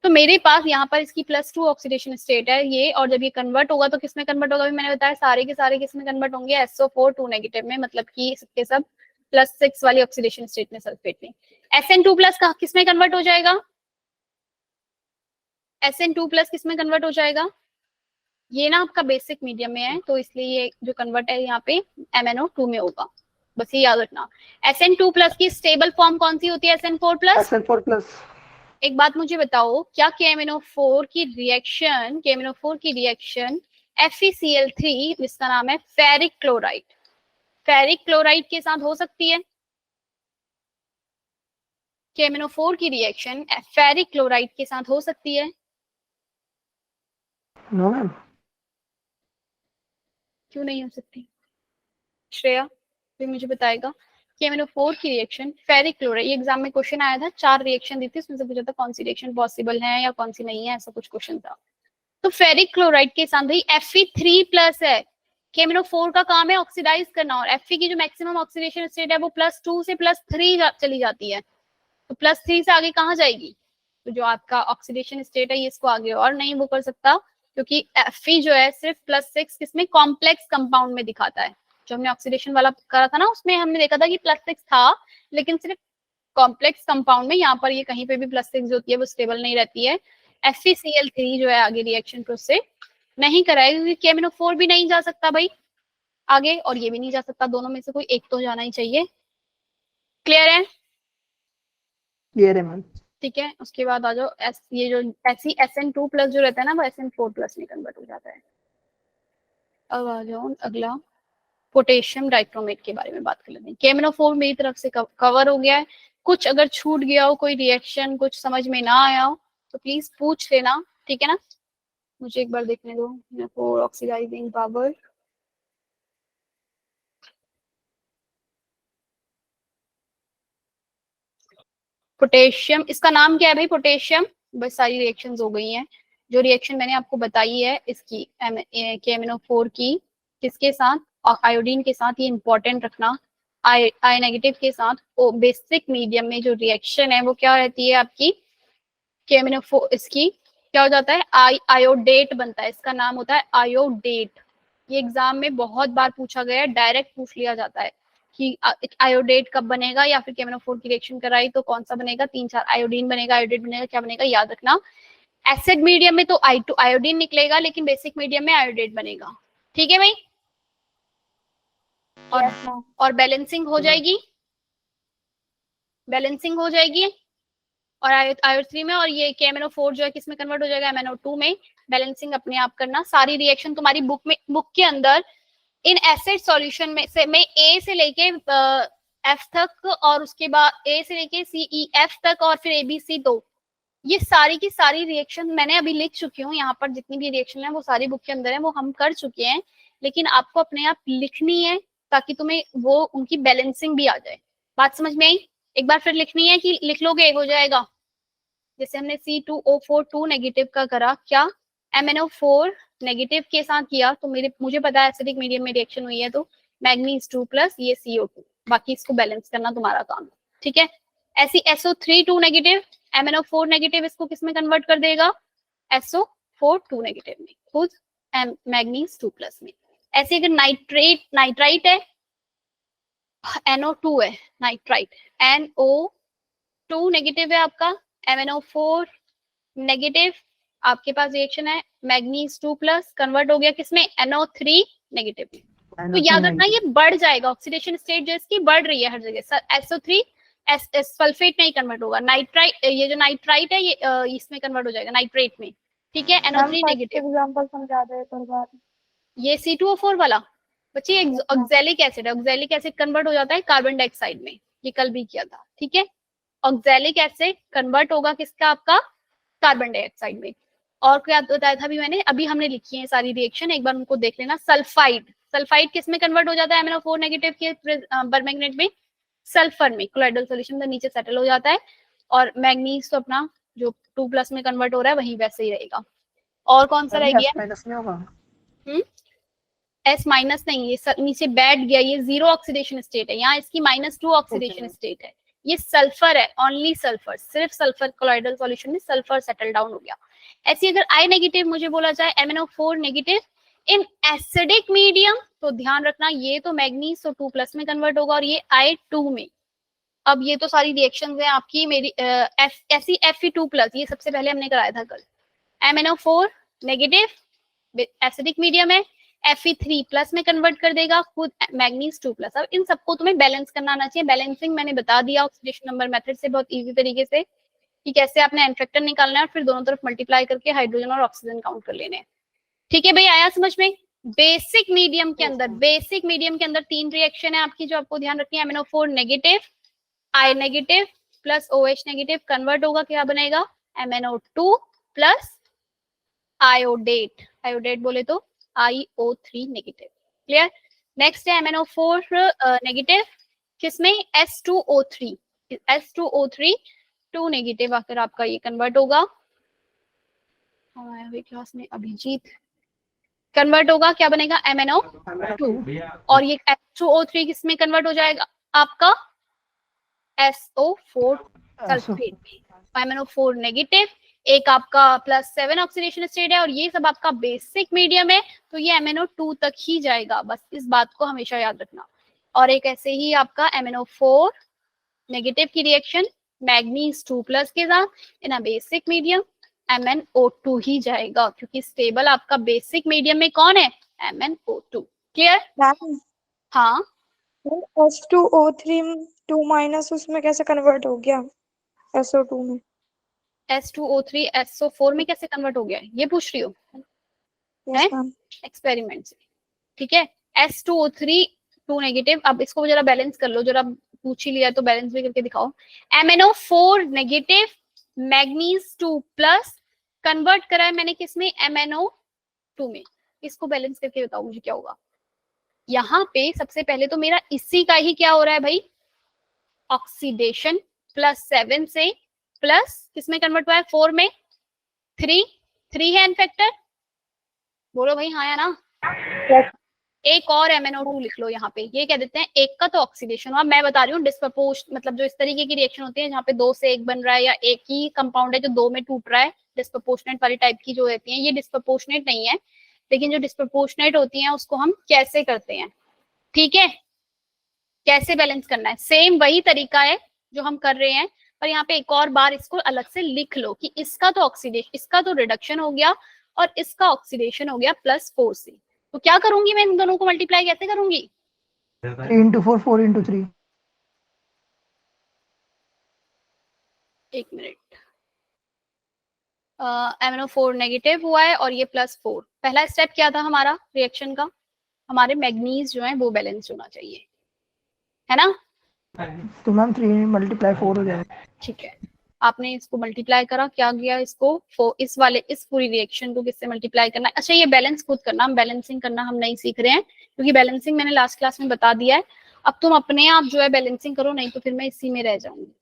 Speaker 1: तो मेरे पास यहाँ पर इसकी +2 ऑक्सीडेशन स्टेट है ये, और जब ये कन्वर्ट होगा तो किसमें कन्वर्ट होगा, मैंने बताया सारे के सारे किसमें कन्वर्ट होंगे, SO4 2 नेगेटिव में, मतलब कि सबके सब +6 वाली ऑक्सीडेशन स्टेट में, सल्फेट में। SN2+ का किसमें कन्वर्ट हो जाएगा, SN2+ किसमें कन्वर्ट हो जाएगा, ये ना आपका बेसिक मीडियम में है तो इसलिए ये जो कन्वर्ट है यहाँ पे MnO2 में होगा, बस ये याद रखना। SN2+ की स्टेबल फॉर्म कौन सी होती है, SN4+।
Speaker 2: SN4+।
Speaker 1: एक बात मुझे बताओ, क्या KMnO4 की रिएक्शन FeCl3, जिसका नाम है फेरिक क्लोराइड, फेरिक क्लोराइड के साथ हो सकती है? KMnO4 की रिएक्शन फेरिक क्लोराइड के साथ हो सकती है?
Speaker 2: No ma'am.
Speaker 1: क्यों नहीं हो सकती? श्रेया फिर मुझे बताएगा। KMnO4 की रिएक्शन फेरिक क्लोराइड, ये एग्जाम में क्वेश्चन आया था, 4 रिएक्शन दी थी, उसमें से पूछा था कौन सी रिएक्शन पॉसिबल है या कौन सी नहीं है, ऐसा कुछ क्वेश्चन था। तो फेरिक क्लोराइड के साथ भाई Fe3+ है, KMnO4 का काम है ऑक्सीडाइज करना, और Fe की जो मैक्सिमम ऑक्सीडेशन स्टेट है वो +2 से +3 चली जाती है, तो +3 से आगे कहाँ जाएगी, तो जो आपका ऑक्सीडेशन स्टेट है ये इसको आगे और नहीं वो कर सकता, क्योंकि Fe जो है सिर्फ +6 किसमें, कॉम्प्लेक्स कंपाउंड में दिखाता है। जो हमने ऑक्सीडेशन वाला करा था ना उसमें हमने देखा था कि +6 था, लेकिन सिर्फ कॉम्प्लेक्स कंपाउंड में, यहाँ पर ये कहीं पे भी +6 होती है वो स्टेबल नहीं रहती है। FeCl3 जो है आगे रिएक्शन प्रोसेस नहीं कराएगा, क्योंकि KMnO4 भी नहीं जा सकता भाई आगे, और ये भी नहीं जा सकता, दोनों में से कोई एक तो जाना ही चाहिए। क्लियर है?
Speaker 2: क्लियर है मैम।
Speaker 1: ठीक है, उसके बाद आ जाओ ये जो SN2+ जो रहता है ना वो SN4+ में कन्वर्ट हो जाता है। अब आ जाओ अगला, पोटेशियम डाइक्रोमेट के बारे में बात कर लेते हैं। KMnO4 मेरी तरफ से कवर हो गया है, कुछ अगर छूट गया हो, कोई रिएक्शन कुछ समझ में ना आया हो तो प्लीज पूछ लेना, ठीक है ना। मुझे एक बार देखने दो, ऑक्सीडाइजिंग पावर, पोटेशियम, इसका नाम क्या है भाई, पोटेशियम। बस सारी रिएक्शंस हो गई हैं, जो रिएक्शन मैंने आपको बताई है इसकी KMnO4 की, किसके साथ, आयोडीन के साथ, ये इंपॉर्टेंट रखना, आई नेगेटिव के साथ। वो बेसिक मीडियम में जो रिएक्शन है वो क्या रहती है आपकी, KMnO4 इसकी क्या हो जाता है, आयोडेट बनता है, इसका नाम होता है आयोडेट। ये एग्जाम में बहुत बार पूछा गया है, डायरेक्ट पूछ लिया जाता है कि आयोडेट कब बनेगा, या फिर KMnO4 की रिएक्शन कराई तो कौन सा बनेगा, 3 4 आयोडीन बनेगा, आयोडेट बनेगा, क्या बनेगा, याद रखना। एसिड मीडियम में तो आयोडीन निकलेगा, लेकिन बेसिक मीडियम में आयोडेट बनेगा। ठीक है भाई, और बैलेंसिंग हो जाएगी, बैलेंसिंग हो जाएगी, और आयो3 में, और ये KMnO4 जो है किसमें कन्वर्ट हो जाएगा, MnO2 में। बैलेंसिंग अपने आप करना, सारी रिएक्शन तुम्हारी बुक के अंदर इन एसिड सॉल्यूशन में ए से लेके एफ तक, और उसके बाद ए से लेके CEF तक, और फिर ABC, तो ये सारी की सारी रिएक्शन मैंने अभी लिख चुकी हूँ, यहाँ पर जितनी भी रिएक्शन है वो सारी बुक के अंदर है, वो हम कर चुके हैं, लेकिन आपको अपने आप लिखनी है ताकि तुम्हें वो उनकी बैलेंसिंग भी आ जाए। बात समझ में आई? एक बार फिर लिखनी है कि लिख लोगे, हो जाएगा। जैसे हमने C2O4 2 नेगेटिव का करा, क्या MnO4 नेगेटिव के साथ किया, तो मुझे पता है एसिडिक मीडियम में रिएक्शन हुई है, तो मैग्नीज 2+, ये CO2, बाकी इसको बैलेंस करना तुम्हारा काम है, ठीक है। ऐसी SO3 2 नेगेटिव, MnO4 नेगेटिव, इसको किस में कन्वर्ट कर देगा, SO4 2 नेगेटिव में, खुद मैग्नीज 2+ में। ऐसे अगर नाइट्राइट है, NO2 है, नाइट्राइट NO2 नेगेटिव है आपका, MnO4 नेगेटिव, आपके पास रिएक्शन है मैग्नीज 2+ कन्वर्ट हो गया किसमें, NO3 नेगेटिव में। तो याद रखना ये बढ़ जाएगा, ऑक्सीडेशन स्टेट जो इसकी बढ़ रही है हर जगह। SO3 सल्फेट नहीं कन्वर्ट होगा, नाइट्राइट, ये जो नाइट्राइट है ये इसमें कन्वर्ट हो जाएगा नाइट्रेट में, ठीक है, NO3 नेगेटिव।
Speaker 3: एग्जांपल समझा दो एक और बार।
Speaker 1: ये C2O4 वाला बच्चे ऑक्सैलिक एसिड है, ऑक्सैलिक एसिड कन्वर्ट हो जाता है कार्बन डाइऑक्साइड में, ये कल भी किया था, ठीक है। ऑक्सैलिक एसिड कन्वर्ट होगा किसका, आपका कार्बन डाइऑक्साइड में। और क्या बताया था अभी मैंने, अभी हमने लिखी है सारी रिएक्शन, एक बार उनको देख लेना। सल्फाइड, सल्फाइड किस में कन्वर्ट हो जाता है, MnO4 नेगेटिव के परमैंगनेट में, सल्फर में, कोलाइडल सॉल्यूशन तो नीचे सेटल हो जाता है। और मैग्नीज तो अपना जो 2+ में कन्वर्ट हो रहा है वही वैसे ही रहेगा। और कौन सा रह गया, S माइनस नहीं, ये नीचे बैठ गया, ये 0 ऑक्सीडेशन स्टेट है, यहाँ इसकी -2 ऑक्सीडेशन स्टेट है। ये सल्फर है, ओनली सल्फर, सिर्फ सल्फर, कोलाइडल सॉल्यूशन में सल्फर सेटल डाउन हो गया। ऐसे अगर I नेगेटिव मुझे बोला जाए, MnO4 negative in acidic medium, तो ध्यान रखना ये तो मैग्नीज तो 2+ में कन्वर्ट होगा और ये I2 में। अब ये तो सारी रिएक्शंस हैं आपकी मेरी Fe2+, ये सबसे पहले हमने कराया था कल। MnO4 नेगेटिव एसिडिक मीडियम है, Fe3+ में कन्वर्ट कर देगा खुद मैग्नीज 2+। अब इन सबको तुम्हें बैलेंस करना आना चाहिए। बैलेंसिंग मैंने बता दिया ऑक्सीडेशन नंबर मेथड से बहुत इजी तरीके से, कि कैसे आपने एन फैक्टर निकालना है और फिर दोनों तरफ मल्टीप्लाई करके हाइड्रोजन और ऑक्सीजन काउंट कर लेने हैं, ठीक है भाई, आया समझ में। बेसिक मीडियम के अंदर, बेसिक मीडियम के अंदर 3 रिएक्शन है आपकी जो आपको ध्यान रखनी है। MnO4 negative, I negative plus OH negative convert होगा, क्या बनेगा, MnO2 प्लस आयोडेट, आयोडेट बोले तो IO3 नेगेटिव, क्लियर। नेक्स्ट है MnO4 नेगेटिव किसमें, S2O3, S2O3 2 नेगेटिव आकर आपका ये कन्वर्ट होगा, हमारे क्लास में अभिजीत, कन्वर्ट होगा, क्या बनेगा, MnO2, और ये S2O3 किसमें कन्वर्ट हो जाएगा आपका, SO4 सल्फेट में। MnO4 नेगेटिव, एक आपका +7 ऑक्सीडेशन स्टेट है और ये सब आपका बेसिक मीडियम है, तो ये MnO2 तक ही जाएगा, बस इस बात को हमेशा याद रखना। और एक ऐसे ही आपका MnO4 नेगेटिव की रिएक्शन मैग्नीज 2+ के साथ इन अ बेसिक मीडियम, MnO2 ही जाएगा, क्योंकि स्टेबल आपका बेसिक मीडियम में कौन है, MnO2, क्लियर। हाँ
Speaker 3: S2O3 2- उसमें कैसे कन्वर्ट हो गया, SO2 में,
Speaker 1: S2O3 SO4 में कैसे कन्वर्ट हो गया, ये पूछ रही हो, एक्सपेरिमेंट से, ठीक है। S2O3 2 नेगेटिव, अब इसको जरा बैलेंस कर लो, जरा पूछ ही लिया तो बैलेंस भी करके दिखाओ। MnO4 नेगेटिव मैग्नीज 2+ कन्वर्ट करा है मैंने किसमें, MnO2 में, इसको बैलेंस करके बताओ मुझे क्या होगा। यहाँ पे सबसे पहले तो मेरा इसी का ही क्या हो रहा है भाई, ऑक्सीडेशन, +7 से प्लस किसमें कन्वर्ट हुआ है, 4 में, 3 है इनफैक्टर, बोलो भाई हाँ या ना। एक और MnO2 लिख लो यहाँ पे, ये कह देते हैं एक का तो ऑक्सीडेशन हुआ, मैं बता रही हूँ डिस्प्रपोर्श, मतलब जो इस तरीके की रिएक्शन होती है जहाँ पे 2 से 1 बन रहा है या एक ही कंपाउंड है जो 2 में टूट रहा है, डिस्प्रपोर्शनेट वाली टाइप की जो रहती है, ये डिस्प्रपोर्शनेट नहीं है, लेकिन जो डिस्प्रपोर्शनेट होती है उसको हम कैसे करते हैं, ठीक है, कैसे बैलेंस करना है, सेम वही तरीका है जो हम कर रहे हैं, पर यहाँ पे एक और बार इसको अलग से लिख लो कि इसका तो ऑक्सीडेशन, इसका तो रिडक्शन हो गया और इसका ऑक्सीडेशन हो गया +4 से। तो क्या करूंगी मैं, इन दोनों को मल्टीप्लाई कैसे करूंगी,
Speaker 2: 3 into 4 4 into 3,
Speaker 1: एक मिनट, MnO4 नेगेटिव हुआ है और ये +4, पहला स्टेप क्या था हमारा रिएक्शन का, हमारे मैग्नीज जो है वो बैलेंस होना चाहिए, है ना।
Speaker 2: तो मैम 3 × 4 हो जाएगा,
Speaker 1: ठीक है, आपने इसको मल्टीप्लाई करा, क्या गया इसको, इस पूरी रिएक्शन को किससे मल्टीप्लाई करना है। अच्छा ये बैलेंस खुद करना, हम बैलेंसिंग करना हम नहीं सीख रहे हैं, क्योंकि बैलेंसिंग मैंने लास्ट क्लास में बता दिया है, अब तुम अपने आप जो है बैलेंसिंग करो, नहीं तो फिर मैं इसी में रह जाऊंगी।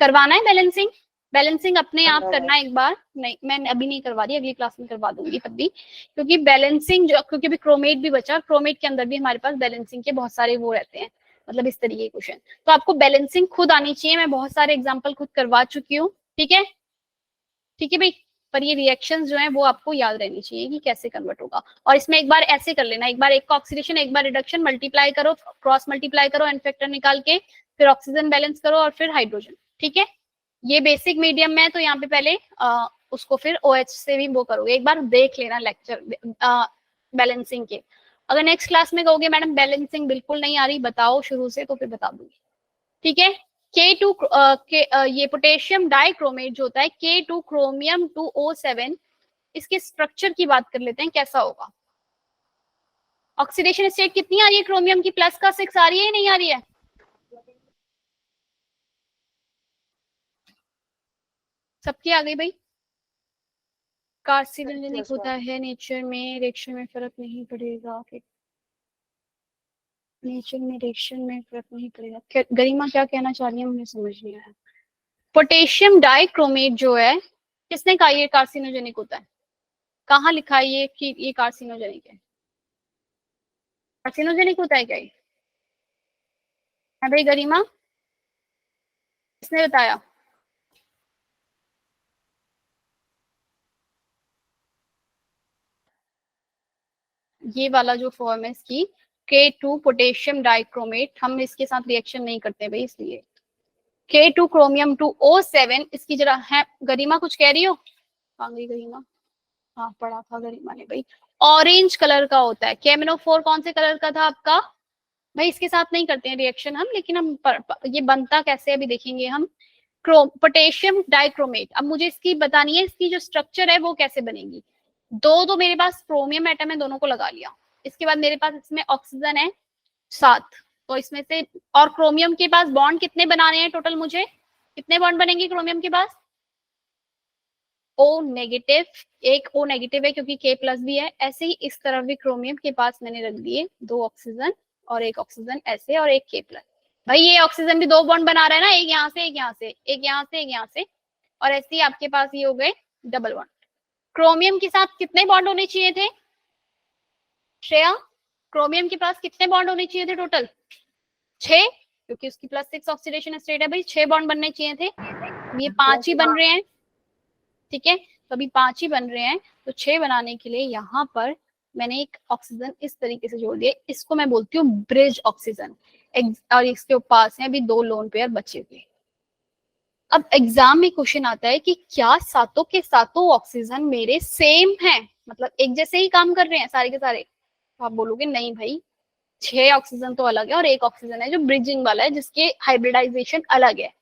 Speaker 1: करवाना है बैलेंसिंग, बैलेंसिंग अपने आप करना एक बार, नहीं मैं अभी नहीं करवा रही, अगली क्लास में करवा दूंगी तब भी, क्योंकि बैलेंसिंग जो, क्योंकि अभी क्रोमेट भी बचा, क्रोमेट के अंदर भी हमारे पास बैलेंसिंग के बहुत सारे वो रहते हैं, मतलब इस तरीके के क्वेश्चन, तो आपको बैलेंसिंग खुद आनी चाहिए, मैं बहुत सारे एग्जांपल खुद करवा चुकी हूँ, ठीक है, ठीक है भाई, पर ये रिएक्शंस जो हैं वो आपको याद रहनी चाहिए कि कैसे कन्वर्ट होगा। और इसमें एक बार ऐसे कर लेना, एक बार एक का ऑक्सीडेशन, एक बार रिडक्शन, मल्टीप्लाई करो, क्रॉस मल्टीप्लाई करो एन फैक्टर निकाल के, फिर ऑक्सीजन बैलेंस करो और फिर हाइड्रोजन। ठीक है, ये बेसिक मीडियम में है, तो यहाँ पे पहले उसको फिर OH से भी वो करोगे, एक बार देख लेना लेक्चर बैलेंसिंग के। अगर नेक्स्ट क्लास में कहोगे मैडम बैलेंसिंग बिल्कुल नहीं आ रही, बताओ शुरू से, तो फिर बता दूंगी। ठीक है, K2 ये पोटेशियम डाइक्रोमेट जो होता है K2 क्रोमियम 2O7, इसके स्ट्रक्चर की बात कर लेते हैं कैसा होगा। ऑक्सीडेशन स्टेट कितनी आ रही है क्रोमियम की, प्लस का 6 आ रही है या नहीं आ रही है? सबकी आ गई भाई। कार्सिनोजेनिक होता है नेचर में, रिएक्शन में फर्क नहीं पड़ेगा। नेचर में रिएक्शन में फर्क नहीं पड़ेगा। गरिमा क्या कहना चाह रही है मुझे समझ नहीं आया। पोटेशियम डाइक्रोमेट जो है किसने कहा ये कार्सिनोजेनिक होता है? कहाँ लिखा है ये कि ये कार्सिनोजेनिक है? कार्सिनोजेनिक होता है क्या ये? है भाई गरिमा, किसने बताया? ये वाला जो फॉर्म है इसकी K2 पोटेशियम डाइक्रोमेट, हम इसके साथ रिएक्शन नहीं करते भाई, इसलिए K2 क्रोमियम 2O7 इसकी जरा है। गरिमा कुछ कह रही हो? कहाँ गई गरिमा? हाँ पढ़ा था गरिमा ने भाई। ऑरेंज कलर का होता है। KMnO4 कौन से कलर का था आपका भाई? इसके साथ नहीं करते हैं रिएक्शन हम, लेकिन हम ये बनता कैसे अभी देखेंगे हम। पोटेशियम डाइक्रोमेट, अब मुझे इसकी बतानी है इसकी जो स्ट्रक्चर है वो कैसे बनेगी। दो मेरे पास क्रोमियम एटम है, दोनों को लगा लिया। इसके बाद मेरे पास इसमें ऑक्सीजन है 7, तो इसमें से और क्रोमियम के पास बॉन्ड कितने बनाने हैं टोटल, मुझे कितने बॉन्ड बनेंगे क्रोमियम के पास? O नेगेटिव, एक O नेगेटिव है क्योंकि K प्लस भी है। ऐसे ही इस तरफ भी क्रोमियम के पास मैंने रख दिए 2 ऑक्सीजन और एक ऑक्सीजन ऐसे और एक K प्लस। भाई ये ऑक्सीजन भी 2 बॉन्ड बना रहा है ना, एक यहाँ से एक यहाँ से, एक यहाँ से एक यहाँ से, और ऐसे ही आपके पास ये हो गए डबल बॉन्ड। क्रोमियम के साथ कितने बॉन्ड होने चाहिए थे श्रेया? क्रोमियम के पास कितने बॉन्ड होने चाहिए थे टोटल? 6, क्योंकि उसकी +6 ऑक्सीडेशन स्टेट है भाई, 6 बॉन्ड बनने चाहिए थे। ये 5 ही बन रहे हैं। ठीक है, तो अभी 5 ही बन रहे हैं, तो 6 बनाने के लिए यहाँ पर मैंने एक ऑक्सीजन इस तरीके से जोड़ दिया। इसको मैं बोलती हूँ ब्रिज ऑक्सीजन। और इसके पास है अभी 2 लोन पेयर बचे हुए। अब एग्जाम में क्वेश्चन आता है कि क्या सातों के सातों ऑक्सीजन मेरे सेम हैं, मतलब एक जैसे ही काम कर रहे हैं सारे के सारे? तो आप बोलोगे नहीं भाई, 6 ऑक्सीजन तो अलग है और एक ऑक्सीजन है जो ब्रिजिंग वाला है, जिसके हाइब्रिडाइजेशन अलग है।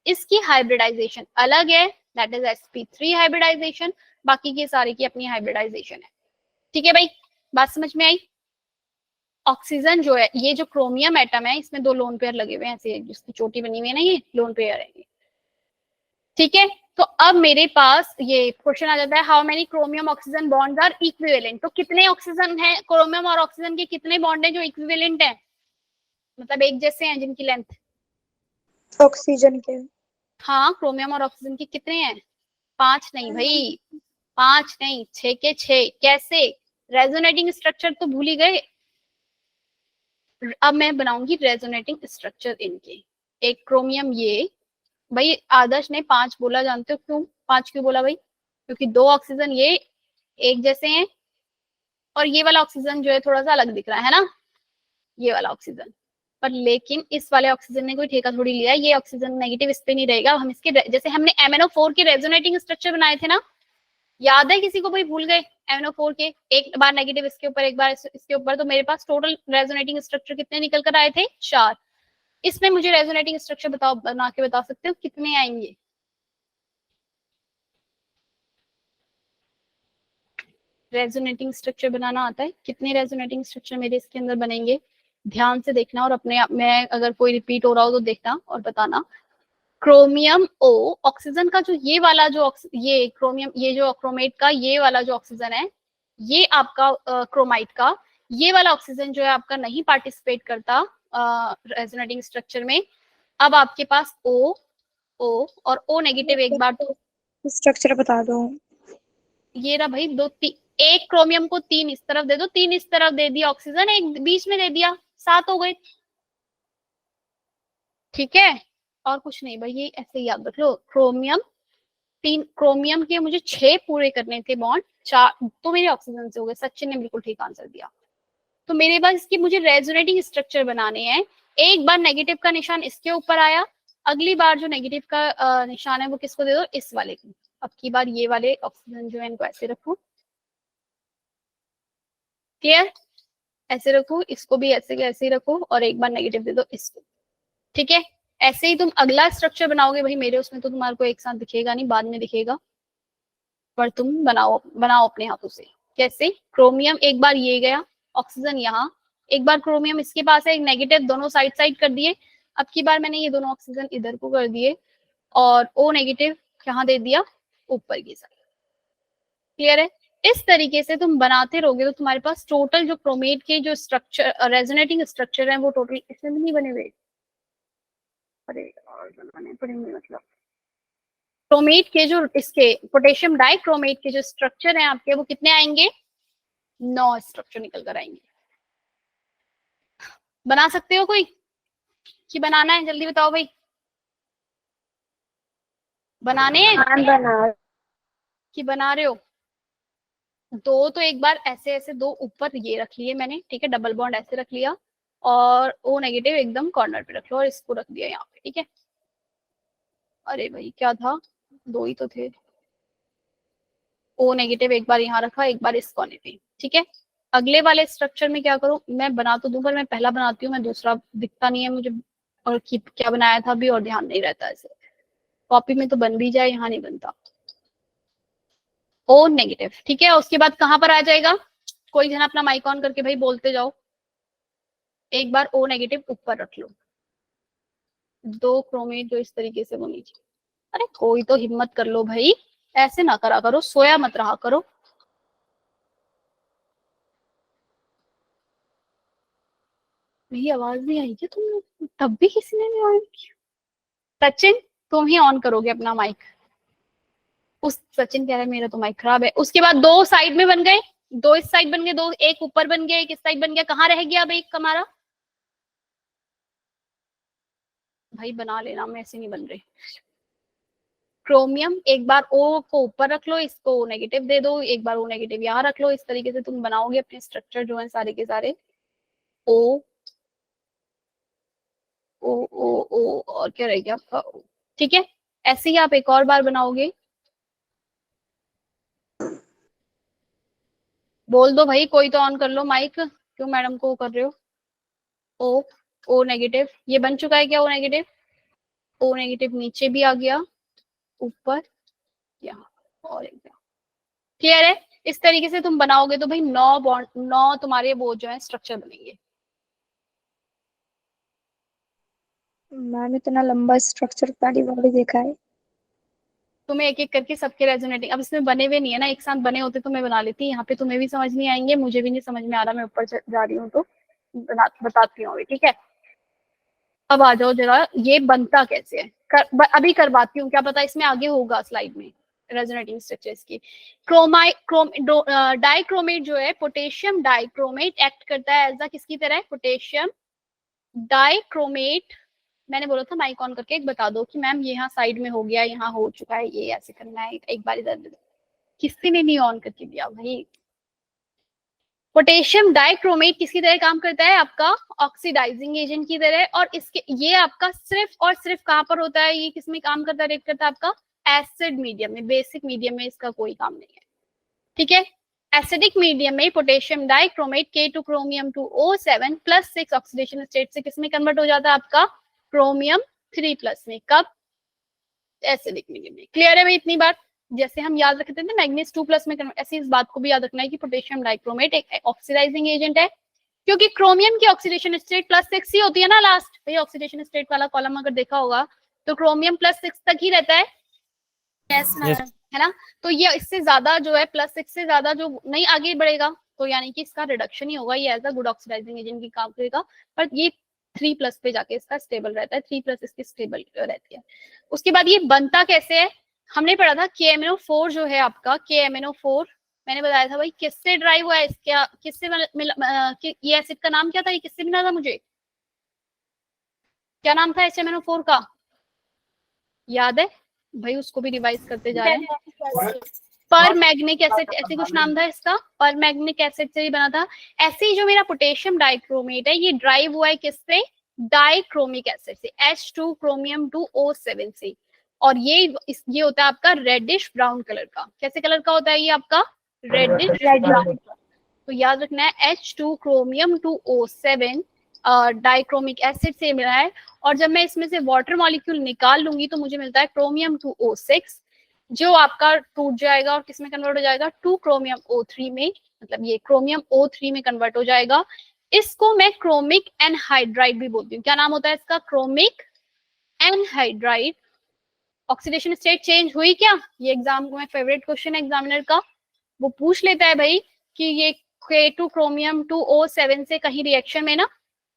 Speaker 1: इसकी हाइब्रिडाइजेशन अलग है, दैट इज sp3 हाइब्रिडाइजेशन, बाकी के सारे की अपनी हाइब्रिडाइजेशन है। ठीक है भाई, बात समझ में आई? ऑक्सीजन जो है, ये जो क्रोमियम एटम है इसमें 2 लोन पेयर लगे हुए हैं, ऐसे जिसकी चोटी बनी हुई है ना, ये लोन पेयर है ये। ठीक है, तो अब मेरे पास ये क्वेश्चन आ जाता है, how many chromium oxygen bonds are equivalent. तो कितने ऑक्सीजन है क्रोमियम और ऑक्सीजन के, कितने बॉन्ड है जो इक्विवेलेंट है, मतलब एक जैसे हैं, जिनकी लेंथ?
Speaker 3: ऑक्सीजन के।
Speaker 1: हाँ, क्रोमियम और ऑक्सीजन के कितने हैं? 5 नहीं भाई, 5 नहीं, 6 के 6। कैसे? रेजोनेटिंग स्ट्रक्चर तो भूल ही गए। अब मैं बनाऊंगी रेजोनेटिंग स्ट्रक्चर इनके। एक क्रोमियम, ये भाई आदर्श ने 5 बोला, जानते हो क्यों 5 क्यों बोला भाई? क्योंकि 2 ऑक्सीजन ये एक जैसे हैं, और ये वाला ऑक्सीजन जो है थोड़ा सा अलग दिख रहा है ना, ये वाला ऑक्सीजन। पर लेकिन इस वाले ऑक्सीजन ने कोई ठेका थोड़ी लिया, ये ऑक्सीजन नेगेटिव इस पे नहीं रहेगा। हम इसके जैसे हमने MnO4 के रेजोनेटिंग स्ट्रक्चर बनाए थे ना, याद है किसी को? भाई भूल गए? MnO4 के एक बार नेगेटिव इसके ऊपर, एक बार इसके ऊपर, तो मेरे पास टोटल रेजोनेटिंग स्ट्रक्चर कितने निकल कर आए थे? 4। इसमें मुझे रेजोनेटिंग स्ट्रक्चर बताओ, बना के बता सकते हो कितने आएंगे? रेजोनेटिंग स्ट्रक्चर बनाना आता है? कितने रेजोनेटिंग स्ट्रक्चर मेरे इसके अंदर बनेंगे? ध्यान से देखना और अपने आप में अगर कोई रिपीट हो रहा हो तो देखना और बताना। क्रोमियम O, ऑक्सीजन का जो ये वाला जो ये क्रोमियम, ये जो क्रोमेट का ये वाला जो ऑक्सीजन है, ये आपका क्रोमाइट का ये वाला ऑक्सीजन जो है आपका नहीं पार्टिसिपेट करता रेजोनेटिंग स्ट्रक्चर में। अब आपके पास O और O नेगेटिव, एक बार तो
Speaker 3: स्ट्रक्चर बता दो।
Speaker 1: ये रहा भाई, एक क्रोमियम को 3 इस तरफ दे दो, 3 इस तरफ दे दिया ऑक्सीजन, एक बीच में दे दिया, 7 हो गए। ठीक है, और कुछ नहीं भाई, ये ऐसे याद रख लो। क्रोमियम 3 क्रोमियम के मुझे 6 पूरे करने थे बॉन्ड, 4 तो मेरे ऑक्सीजन से हो गए। सचिन ने बिल्कुल ठीक आंसर दिया। तो मेरे पास इसकी मुझे रेजोनेटिंग स्ट्रक्चर बनाने हैं। एक बार नेगेटिव का निशान इसके ऊपर आया, अगली बार जो नेगेटिव का निशान है वो किसको दे दो, इस वाले को। अब की बार ये वाले ऑक्सीजन जो है इनको ऐसे रखो, क्लियर, ऐसे रखो, इसको भी ऐसे के ऐसे ही रखो, और एक बार नेगेटिव दे दो इसको, ठीक है। ऐसे ही तुम अगला स्ट्रक्चर बनाओगे। भाई मेरे उसमें तो तुम्हारे को एक साथ दिखेगा नहीं, बाद में दिखेगा, पर तुम बनाओ बनाओ अपने हाथों से। कैसे, क्रोमियम एक बार ये गया, ऑक्सीजन यहाँ, एक बार क्रोमियम इसके पास है, एक नेगेटिव, दोनों साइड साइड कर दिए। अब की बार मैंने ये दोनों ऑक्सीजन इधर को कर दिए, और ओ नेगेटिव यहाँ दे दिया ऊपर की साइड, क्लियर है। इस तरीके से तुम बनाते रहोगे तो तुम्हारे पास टोटल जो क्रोमेट के जो स्ट्रक्चर, रेजोनेटिंग स्ट्रक्चर है, वो टोटल इसमें भी नहीं बने हुए, अरे और बनाने पड़ेंगे। मतलब क्रोमेट के जो इसके पोटेशियम डाइक्रोमेट के जो स्ट्रक्चर हैं आपके, वो कितने आएंगे, 9 स्ट्रक्चर निकल कर आएंगे। बना सकते हो कोई कि बनाना है, जल्दी बताओ भाई, बनाने हैं कि बना रहे हो। दो तो एक बार ऐसे ऐसे दो ऊपर ये रख लिए मैंने, ठीक है, डबल बॉन्ड ऐसे रख लिया, और ओ नेगेटिव एकदम कॉर्नर पे रख लो, और इसको रख दिया यहाँ पे, ठीक है। अरे भाई क्या था, दो ही तो थे। ओ नेगेटिव एक बार यहाँ रखा, एक बार इस कोने पे, ठीक है। अगले वाले स्ट्रक्चर में क्या करूं, मैं बना तो दूं, पर मैं पहला बनाती हूँ, मैं दूसरा दिखता नहीं है मुझे, और क्या बनाया था अभी, और ध्यान नहीं रहता ऐसे। कॉपी में तो बन भी जाए, यहाँ नहीं बनता। ओ नेगेटिव, ठीक है। उसके बाद कहां पर आ जाएगा, कोई जन अपना माइक ऑन करके भाई बोलते जाओ। एक बार ओ नेगेटिव ऊपर रख लो, दो क्रोमेट जो इस तरीके से वो नीचे। अरे कोई तो हिम्मत कर लो भाई, ऐसे ना करा करो, सोया मत रहा करो। मेरी आवाज नहीं आई क्या तुम, तब भी किसी ने नहीं ऑन किया। सचिन तुम ही ऑन करोगे अपना माइक। उस सचिन कह रहा है मेरा तो माइक खराब है। उसके बाद दो साइड में बन गए, दो इस साइड बन गए, दो एक ऊपर बन गया, एक इस साइड बन गया। कहाँ रह गया अब एक हमारा, भाई बना लेना, मैं ऐसे नहीं बन रही। क्रोमियम एक बार ओ को ऊपर रख लो, इसको ओ नेगेटिव दे दो, एक बार ओ नेगेटिव यहाँ रख लो। इस तरीके से तुम बनाओगे अपने स्ट्रक्चर जो है सारे के सारे। ओ ओ ओ ओ और क्या रह गया आपका ओ, ठीक है। ऐसे ही आप एक और बार बनाओगे। बोल दो भाई, कोई तो ऑन कर लो माइक, क्यों मैडम को कर रहे हो। ओ ओ नेगेटिव ये बन चुका है क्या, ओ नेगेटिव, ओ नेगेटिव नीचे भी आ गया, ऊपर यहाँ, और एक क्लियर है। इस तरीके से तुम बनाओगे तो भाई 9 बॉन्ड, 9 तुम्हारे वो जो है स्ट्रक्चर बनेंगे।
Speaker 3: मैंने इतना लंबा स्ट्रक्चर पहली बार ही देखा है।
Speaker 1: तुम्हें एक एक करके सबके रेजोनेटिंग, अब इसमें बने हुए नहीं है ना, एक साथ बने होते तो मैं बना लेती। यहाँ पे तुम्हें भी समझ नहीं आएंगे, मुझे भी नहीं समझ में आ रहा, मैं ऊपर जा रही हूँ तो बताती हूँ अभी, ठीक है। अब आ जाओ जरा, ये बनता कैसे है, अभी करवाती हूँ, क्या पता इसमें आगे होगा स्लाइड में रेजोनेटिंग स्ट्रक्चर्स की। डाइक्रोमेट जो है, पोटेशियम डाइक्रोमेट एक्ट करता है एज अ किसकी तरह, पोटेशियम डाइक्रोमेट। मैंने बोला था माइक ऑन करके एक बता दो कि मैम ये यहाँ साइड में हो गया, यहाँ हो चुका है, ये ऐसे करना है, एक बार इधर। किसी ने नहीं ऑन करके दिया भाई। पोटेशियम डाइक्रोमेट किसकी तरह काम करता है, आपका ऑक्सीडाइजिंग एजेंट की तरह, और इसके ये आपका सिर्फ और सिर्फ कहां पर होता है, ये किसमें काम करता है, रिएक्ट करता है आपका एसिड मीडियम में, बेसिक मीडियम में इसका कोई काम नहीं है, ठीक है। एसिडिक मीडियम में potassium dichromate K2 chromium 2O7 +6 oxidation state से किसमें कन्वर्ट हो जाता है आपका, क्रोमियम 3+ में। कब, एसिडिक मीडियम में। क्लियर है भाई इतनी बात। जैसे हम याद रखते थे मैग्नीज 2+ में, ऐसे इस बात को भी याद रखना है कि पोटेशियम डाइक्रोमेट एक ऑक्सीडाइजिंग एजेंट है, क्योंकि क्रोमियम की ऑक्सीडेशन स्टेट +6 ही होती है ना लास्ट। भाई ऑक्सीडेशन स्टेट वाला कॉलम अगर देखा होगा तो क्रोमियम +6 तक ही रहता है, yes. है ना। तो ये इससे ज्यादा जो है, +6 से ज्यादा जो नहीं आगे बढ़ेगा, तो यानी कि इसका रिडक्शन ही होगा, ये as a good oxidising agent की काम करेगा। पर ये 3+ पे जाके इसका स्टेबल रहता है, 3+ इसकी स्टेबल रहती है। उसके बाद ये बनता कैसे है, हमने पढ़ा था KMnO4 जो है आपका, KMnO4 मैंने बताया था भाई किससे ड्राइव हुआ है, इसका किससे ये एसिड का नाम क्या था, ये किससे मिला था मुझे, क्या नाम था HMnO4 का, याद है। भाई उसको भी रिवाइज करते जा रहे हैं। पर मैग्निक एसिड ऐसे कुछ नाम था इसका, पर मैग्निक एसिड से ही बना था। ऐसे ही जो मेरा पोटेशियम डाइक्रोमेट है ये ड्राइव हुआ है किससे, डाइक्रोमिक एसिड से, H2 क्रोमियम 2O7 से। और ये होता है आपका रेडिश ब्राउन कलर का। कैसे कलर का होता है ये आपका, रेडिश ब्राउन। तो याद रखना है H2 क्रोमियम 2O7 डाइक्रोमिक एसिड से मिला है। और जब मैं इसमें से वाटर मॉलिक्यूल निकाल लूंगी तो मुझे मिलता है क्रोमियम 2O6, जो आपका टूट जाएगा और किसमें कन्वर्ट हो जाएगा, 2 क्रोमियम O3 में, मतलब ये क्रोमियम O3 में कन्वर्ट हो जाएगा। इसको मैं क्रोमिक एनहाइड्राइड भी बोलती हूँ। क्या नाम होता है इसका, chromic anhydride. Oxidation state change हुई क्या, ये एग्जाम में फेवरेट क्वेश्चन है एग्जामिनर का, वो पूछ लेता है भाई कि ये K2 क्रोमियम 2O7 से कहीं रिएक्शन में ना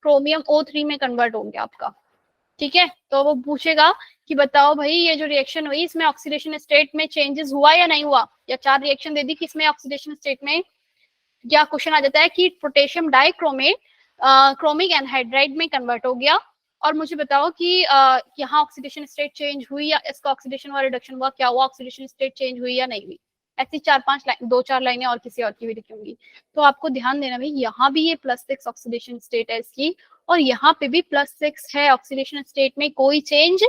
Speaker 1: क्रोमियम O3 में कन्वर्ट हो गया आपका, ठीक है। तो वो पूछेगा कि बताओ भाई ये जो रिएक्शन हुई इसमें ऑक्सीडेशन स्टेट में चेंजेस हुआ या नहीं हुआ, या 4 रिएक्शन दे दी कि इसमें ऑक्सीडेशन स्टेट में, या क्वेश्चन आ जाता है कि पोटेशियम डाइक्रोमेट क्रोमिक एनहाइड्राइड में कन्वर्ट हो गया, और मुझे बताओ कि यहाँ ऑक्सीडेशन स्टेट चेंज हुई या इसका ऑक्सीडेशन हुआ, रिडक्शन हुआ, क्या हुआ, ऑक्सीडेशन स्टेट चेंज हुई या नहीं हुई। ऐसी 4-5 लाइन, 2-4 लाइनें और किसी और की भी लिखूंगी। तो आपको ध्यान देना भाई, यहाँ भी ये +6 ऑक्सीडेशन स्टेट है इसकी, और यहाँ पे भी +6 है, ऑक्सीडेशन स्टेट में कोई चेंज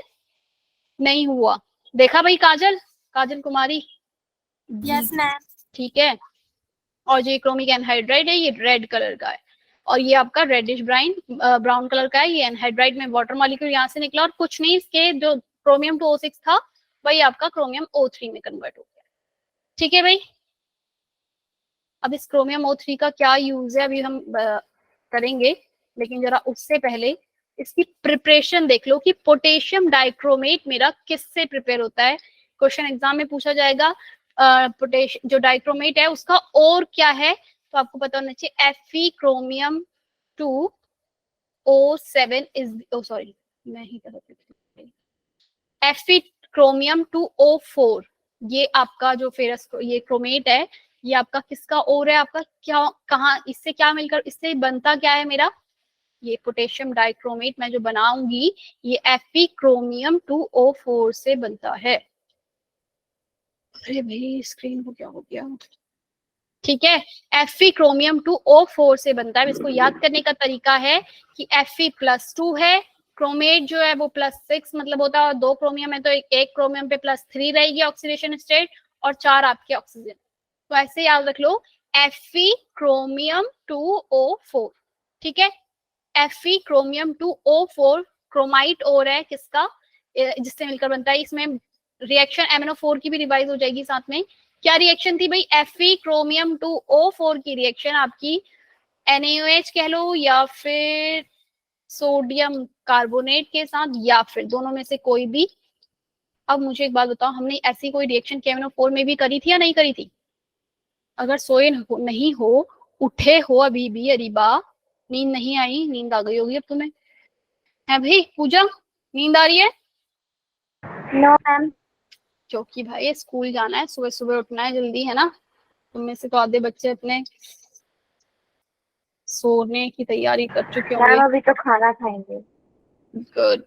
Speaker 1: नहीं हुआ। देखा भाई काजल, काजल कुमारी?
Speaker 3: Yes ma'am.
Speaker 1: ठीक है। और जो क्रोमिक एनहाइड्राइड है ये रेड कलर का है, और ये आपका रेडिश ब्राउन कलर का है। ये एनहाइड्राइड में वाटर मॉलिक्यूल यहाँ से निकला और कुछ नहीं, इसके जो क्रोमियम 2O6 था वही आपका क्रोमियम O3 में कन्वर्ट हो गया। ठीक है भाई। अब इस क्रोमियम O3 का क्या यूज है अभी हम करेंगे, लेकिन जरा उससे पहले इसकी प्रिपरेशन देख लो कि पोटेशियम डाइक्रोमेट मेरा किससे प्रिपेयर होता है। क्वेश्चन एग्जाम में पूछा जाएगा पोटेशियम जो डाइक्रोमेट है उसका और क्या है, तो आपको पता होना चाहिए Fe chromium 2O7 is, sorry मैं ही कर सकती, Fe क्रोमियम 2O4, ये आपका जो फेरस ये क्रोमेट है ये आपका किसका और है, आपका क्या कहाँ, इससे क्या मिलकर इससे बनता क्या है मेरा, ये पोटेशियम डाइक्रोमेट मैं जो बनाऊंगी ये Fe क्रोमियम 2O4 से बनता है। अरे भाई स्क्रीन को क्या हो गया, ठीक है। Fe क्रोमियम 2O4 से बनता है। इसको याद करने का तरीका है कि Fe+2 है, क्रोमेट जो है वो +6 मतलब होता है, 2 क्रोमियम है तो एक क्रोमियम पे +3 रहेगी ऑक्सीडेशन स्टेट, और 4 आपके ऑक्सीजन। तो ऐसे याद रख लो Fe क्रोमियम 2O4, ठीक है। Fe क्रोमियम 2O4 क्रोमाइट और है किसका, जिससे मिलकर बनता है। इसमें रिएक्शन MnO4 की भी रिवाइज हो जाएगी साथ में। क्या रिएक्शन थी भाई, Fe क्रोमियम 2O4 की रिएक्शन आपकी NaOH कह लो या फिर सोडियम कार्बोनेट के साथ, या फिर दोनों में से कोई भी। अब मुझे एक बात बताओ, हमने ऐसी कोई रिएक्शन KMnO4 में भी करी थी या नहीं करी थी? अगर सोए नहीं हो, उठे हो अभी भी अरीबा, नींद नहीं आई, नींद आ गई होगी अब तुम्हें, है भाई पूजा, नींद आ रही है?
Speaker 3: No ma'am.
Speaker 1: क्योंकि भाई स्कूल जाना है, सुबह सुबह उठना है जल्दी, है ना। तुम में से तो आधे बच्चे अपने सोने की तैयारी कर चुके होंगे।
Speaker 3: मैम अभी तो खाना खाएंगे।
Speaker 1: Good.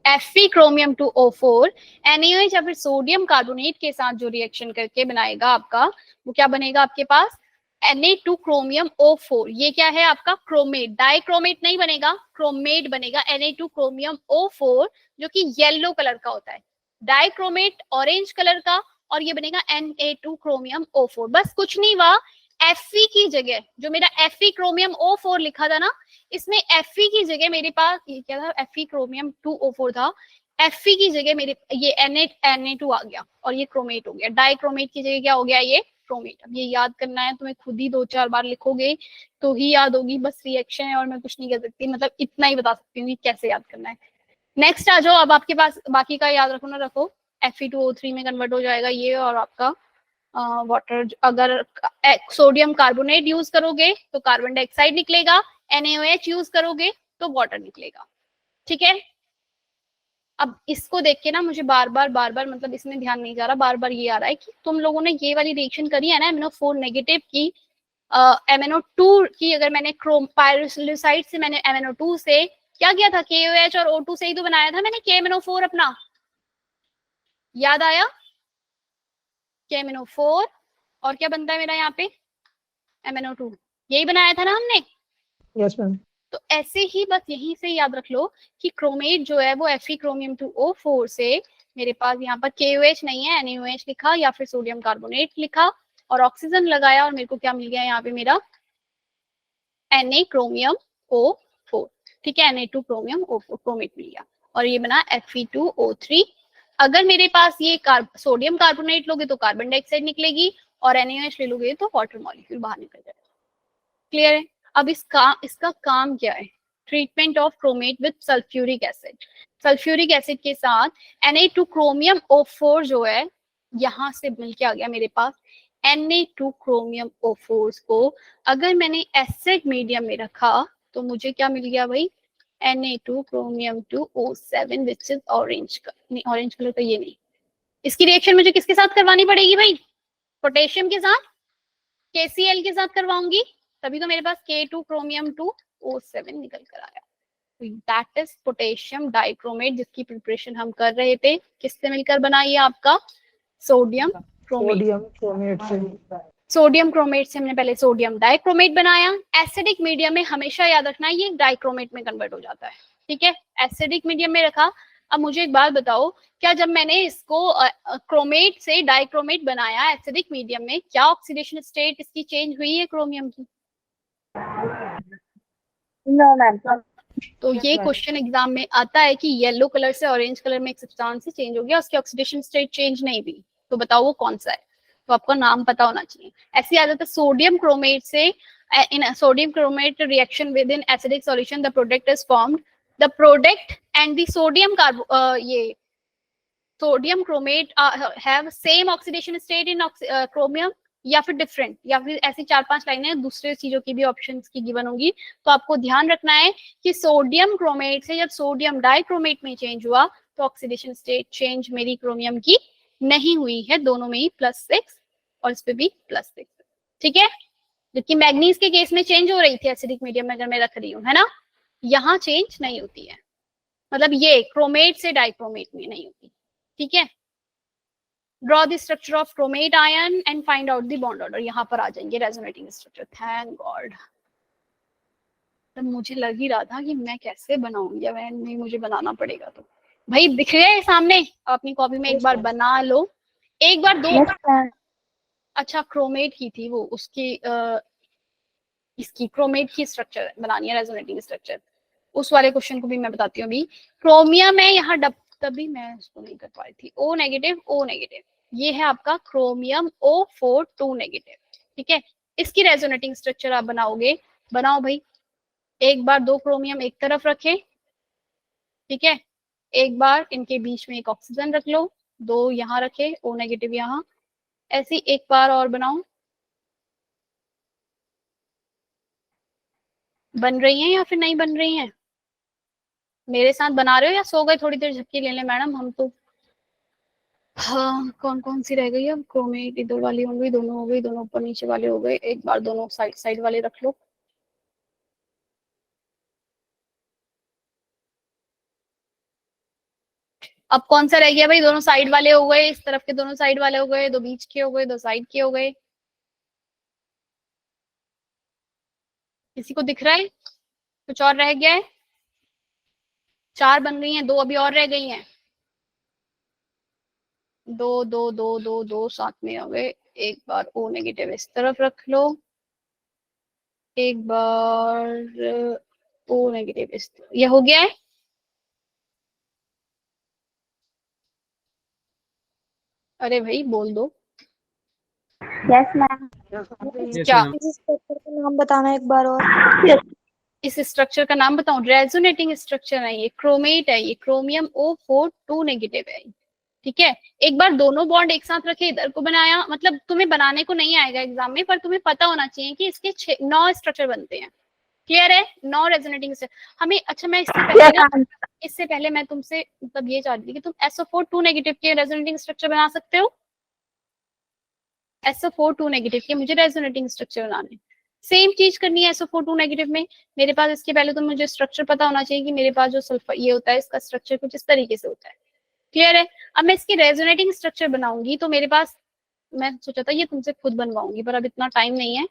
Speaker 1: Fe chromium 2O4 NaOH या फिर सोडियम कार्बोनेट के साथ जो रिएक्शन करके बनाएगा आपका, वो क्या बनेगा आपके पास, Na2 क्रोमियम O4। ये क्या है आपका क्रोमेट, डाइक्रोमेट नहीं बनेगा, क्रोमेट बनेगा Na2 क्रोमियम O4 जो कि येलो कलर का होता है, डाइक्रोमेट ऑरेंज कलर का, और ये बनेगा Na2 क्रोमियम O4। बस कुछ नहीं हुआ, Fe की जगह जो मेरा Fe क्रोमियम O4 लिखा था ना, इसमें Fe की जगह मेरे पास ये क्या था, Fe क्रोमियम 2O4 था, Fe की जगह मेरे ये Na2 आ गया और ये क्रोमेट हो गया। डाइक्रोमेट की जगह क्या हो गया, ये क्रोमेट। अब ये याद करना है तुम्हें, खुद ही 2-4 बार लिखोगे तो ही याद होगी, बस रिएक्शन है और मैं कुछ नहीं कर सकती, मतलब इतना ही बता सकती हूँ कि कैसे याद करना है। नेक्स्ट आ जाओ, अब आपके पास बाकी का याद रखो ना रखो, Fe2O3 में कन्वर्ट हो जाएगा ये, और आपका वाटर, अगर सोडियम कार्बोनेट यूज करोगे तो कार्बन डाइऑक्साइड निकलेगा, NaOH यूज करोगे तो वाटर निकलेगा, ठीक है। अब इसको देख के ना मुझे बार बार मतलब इसमें ध्यान नहीं जा रहा, बार बार ये आ रहा है कि तुम लोगों ने ये वाली रिएक्शन करी है ना MnO4 नेगेटिव की, MnO2 की, अगर मैंने पायरोसिलिसाइड से मैंने MnO2 से क्या किया था, KOH और O2 से ही तो बनाया था मैंने KMnO4 अपना, याद आया? KMnO4 और क्या बनता है मेरा यहाँ पे? MnO2। यही बनाया था ना हमने।
Speaker 2: Yes ma'am.
Speaker 1: तो ऐसे ही बस यहीं से याद रख लो कि क्रोमेट जो है वो Fe क्रोमियम 2O4 से मेरे पास यहाँ पर KOH नहीं है, NaOH लिखा या फिर सोडियम कार्बोनेट लिखा और ऑक्सीजन लगाया और मेरे को क्या मिल गया यहाँ पे मेरा Na क्रोमियम O4। ठीक है, Na2 क्रोमियम O4 क्रोमेट मिल गया और ये बना Fe2O3। अगर मेरे पास ये सोडियम कार्बोनेट लोगे तो कार्बन डाइऑक्साइड निकलेगी और NaOH ले लोगे तो वाटर मॉलिक्यूल बाहर निकल जाएगा। क्लियर है? अब इसका काम क्या है? Treatment of chromate with sulphuric acid. Sulphuric acid के साथ Na2 क्रोमियम O4 जो है यहां से मिलके आ गया मेरे पास Na2 क्रोमियम O4 को अगर मैंने एसिड मीडियम में रखा तो मुझे क्या मिल गया भाई? Na2 chromium 2O7 which is orange नहीं, ऑरेंज कलर तो ये नहीं। इसकी रिएक्शन मुझे किसके साथ करवानी पड़ेगी भाई? पोटेशियम के साथ, KCl के साथ करवाऊंगी, तभी तो मेरे पास K2 क्रोमियम 2O7 निकल कर आया। दैट इज पोटेशियम डाइक्रोमेट जिसकी प्रिपरेशन हम कर रहे थे। किससे मिलकर बनाई है आपका? Sodium chromate.
Speaker 2: सोडियम क्रोमेट से।
Speaker 1: सोडियम क्रोमेट से हमने पहले सोडियम डाइक्रोमेट बनाया। एसिडिक मीडियम में हमेशा याद रखना ये डाइक्रोमेट में कन्वर्ट हो जाता है। ठीक है, एसिडिक मीडियम में रखा। अब मुझे एक बात बताओ, क्या जब मैंने इसको क्रोमेट से डाइक्रोमेट बनाया एसिडिक मीडियम में, क्या ऑक्सीडेशन स्टेट इसकी चेंज हुई है क्रोमियम की?
Speaker 3: No ma'am.
Speaker 1: तो ये क्वेश्चन एग्जाम में आता है कि येलो कलर से ऑरेंज कलर में एक सब्सटेंस चेंज हो गया, उसकी ऑक्सीडेशन स्टेट चेंज नहीं हुई, तो बताओ वो कौन सा है? तो आपको नाम पता होना चाहिए। ऐसी आदत है सोडियम क्रोमेट से in sodium chromate reaction within acidic solution the product is formed, the product and the sodium ये sodium chromate have same oxidation state in chromium या फिर डिफरेंट, या फिर ऐसी 4-5 लाइनें दूसरे चीजों की भी ऑप्शंस की गिवन होगी। तो आपको ध्यान रखना है कि सोडियम क्रोमेट से जब सोडियम डाइक्रोमेट में चेंज हुआ तो ऑक्सीडेशन स्टेट चेंज मेरी क्रोमियम की नहीं हुई है, दोनों में ही +6 और इस पे भी +6। ठीक है, जबकि मैग्नीज के केस में चेंज हो रही थी एसिडिक मीडियम में, अगर मैं रख रही हूँ, है ना, यहाँ चेंज नहीं होती है, मतलब ये क्रोमेट से डाइक्रोमेट में नहीं होती। ठीक है, draw the structure of chromate ion and find out the bond order. यहाँ पर आ जाएंगे रेजोनेटिंग स्ट्रक्चर। थैंक गॉड, तब मुझे लग ही रहा था कि मैं कैसे बनाऊंगी, नहीं मुझे बनाना पड़ेगा। तो भाई दिख रहा है सामने, अपनी कॉपी में एक बार बना लो, एक बार दो। अच्छा, क्रोमेट की थी वो, उसकी इसकी क्रोमेट की स्ट्रक्चर बनानी है, रेजोनेटिंग स्ट्रक्चर। उस वाले क्वेश्चन को भी मैं बताती हूँ अभी। क्रोमियम है यहाँ तभी मैं इसको नहीं कर पाई थी। O नेगेटिव, ये है आपका क्रोमियम O4 2 नेगेटिव। ठीक है, इसकी रेजोनेटिंग स्ट्रक्चर आप बनाओगे, बनाओ भाई। एक बार 2 क्रोमियम एक तरफ रखे, ठीक है, एक बार इनके बीच में एक ऑक्सीजन रख लो, 2 यहाँ रखे, O नेगेटिव यहाँ, ऐसी एक बार और बनाओ। बन रही हैं या फिर नहीं बन रही हैं? मेरे साथ बना रहे हो या सो गए? थोड़ी देर झपकी ले लें मैडम हम तो। हाँ, कौन कौन सी रह गई अब? क्रोमेट इधर वाली हो गई, दोनों हो गई, दोनों ऊपर नीचे वाले हो गए, एक बार दोनों साइड साइड वाले रख लो। अब कौन सा रह गया भाई? दोनों साइड वाले हो गए, इस तरफ के दोनों साइड वाले हो गए, 2 बीच के हो गए, 2 साइड के हो गए। किसी को दिख रहा है कुछ और रह गया है? 4 बन गई हैं, 2 अभी और रह गई हैं। 2 2 2 2 2 साथ में हो गए। एक बार O नेगेटिव इस तरफ रख लो, एक बार O नेगेटिव इस तरफ। ये हो गया है? अरे भाई बोल दो।
Speaker 3: Yes ma'am.
Speaker 1: क्या?
Speaker 3: इस स्ट्रक्चर का नाम बताना एक बार और।
Speaker 1: इस स्ट्रक्चर का नाम बताऊं? रेजोनेटिंग स्ट्रक्चर है ये, क्रोमेट है ये, क्रोमियम O4 2 नेगेटिव है। ठीक है, एक बार दोनों बॉन्ड एक साथ रखे, इधर को बनाया, मतलब तुम्हें बनाने को नहीं आएगा एग्जाम में, पर तुम्हें पता होना चाहिए कि इसके 9 स्ट्रक्चर बनते हैं। क्लियर है? 9 रेजोनेटिंग हमें। अच्छा, मैं इससे पहले मैं तुमसे मतलब ये चाहती थी कि तुम SO4 2 नेगेटिव के रेजोनेटिंग स्ट्रक्चर बना सकते हो। SO4 2 नेगेटिव के मुझे रेजोनेटिंग स्ट्रक्चर बनाने, सेम चीज करनी है SO4 2 नेगेटिव में। मेरे पास इसके पहले तो मुझे स्ट्रक्चर पता होना चाहिए कि मेरे पास जो सल्फर ये होता है इसका स्ट्रक्चर कुछ इस तरीके से होता है। क्लियर है? अब मैं इसकी रेजोनेटिंग स्ट्रक्चर बनाऊंगी तो मेरे पास, मैं सोचा था ये तुमसे खुद बनवाऊंगी पर अब इतना टाइम नहीं है,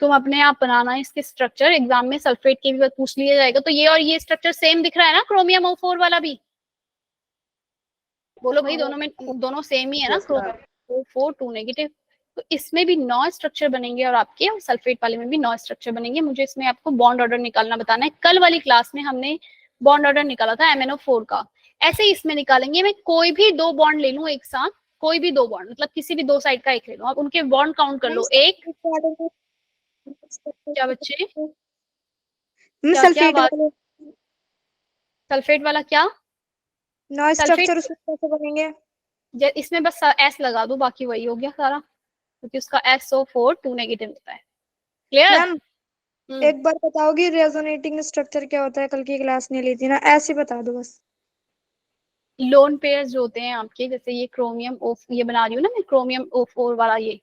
Speaker 1: तुम अपने आप बनाना इसके स्ट्रक्चर। एग्जाम में सल्फेट के भी पूछ लिया जाएगा। तो ये और ये स्ट्रक्चर सेम दिख रहा है ना, क्रोमियम O4 वाला भी? बोलो भाई, दोनों में दोनों सेम ही है ना, क्रोमियम O4 2 नेगेटिव। तो इसमें भी 9 स्ट्रक्चर बनेंगे और आपके और सल्फेट वाले में भी 9 स्ट्रक्चर बनेंगे। मुझे इसमें आपको बॉन्ड ऑर्डर निकालना बताना है। कल वाली क्लास में हमने बॉन्ड ऑर्डर निकाला था MnO4 का, ऐसे ही इसमें निकालेंगे। मैं कोई भी 2 बॉन्ड ले लूं एक साथ, कोई भी 2 बॉन्ड, मतलब किसी भी 2 साइड का एक ले लो, आप उनके बॉन्ड काउंट कर लो। एक क्या बच्चे, क्या
Speaker 3: सल्फेट
Speaker 1: क्या
Speaker 3: वाले
Speaker 1: सल्फेट वाला क्या?
Speaker 3: 9
Speaker 1: सल्फेट
Speaker 3: स्ट्रक्चर उसमें कैसे बनेंगे?
Speaker 1: इसमें बस S लगा दो, बाकी वही हो गया सारा, क्योंकि उसका SO4 2 नेगेटिव होता है। क्लियर?
Speaker 3: मैम एक बार बताओगी रेजोनेटिंग स्ट्रक्चर क्या होता है? कल की क्लास नहीं ली थी ना, ऐसे ही बता दो बस।
Speaker 1: लोन पेयर्स जो होते हैं आपके, जैसे ये क्रोमियम O, ये बना रही हूँ ना मैं, क्रोमियम O4 वाला, ये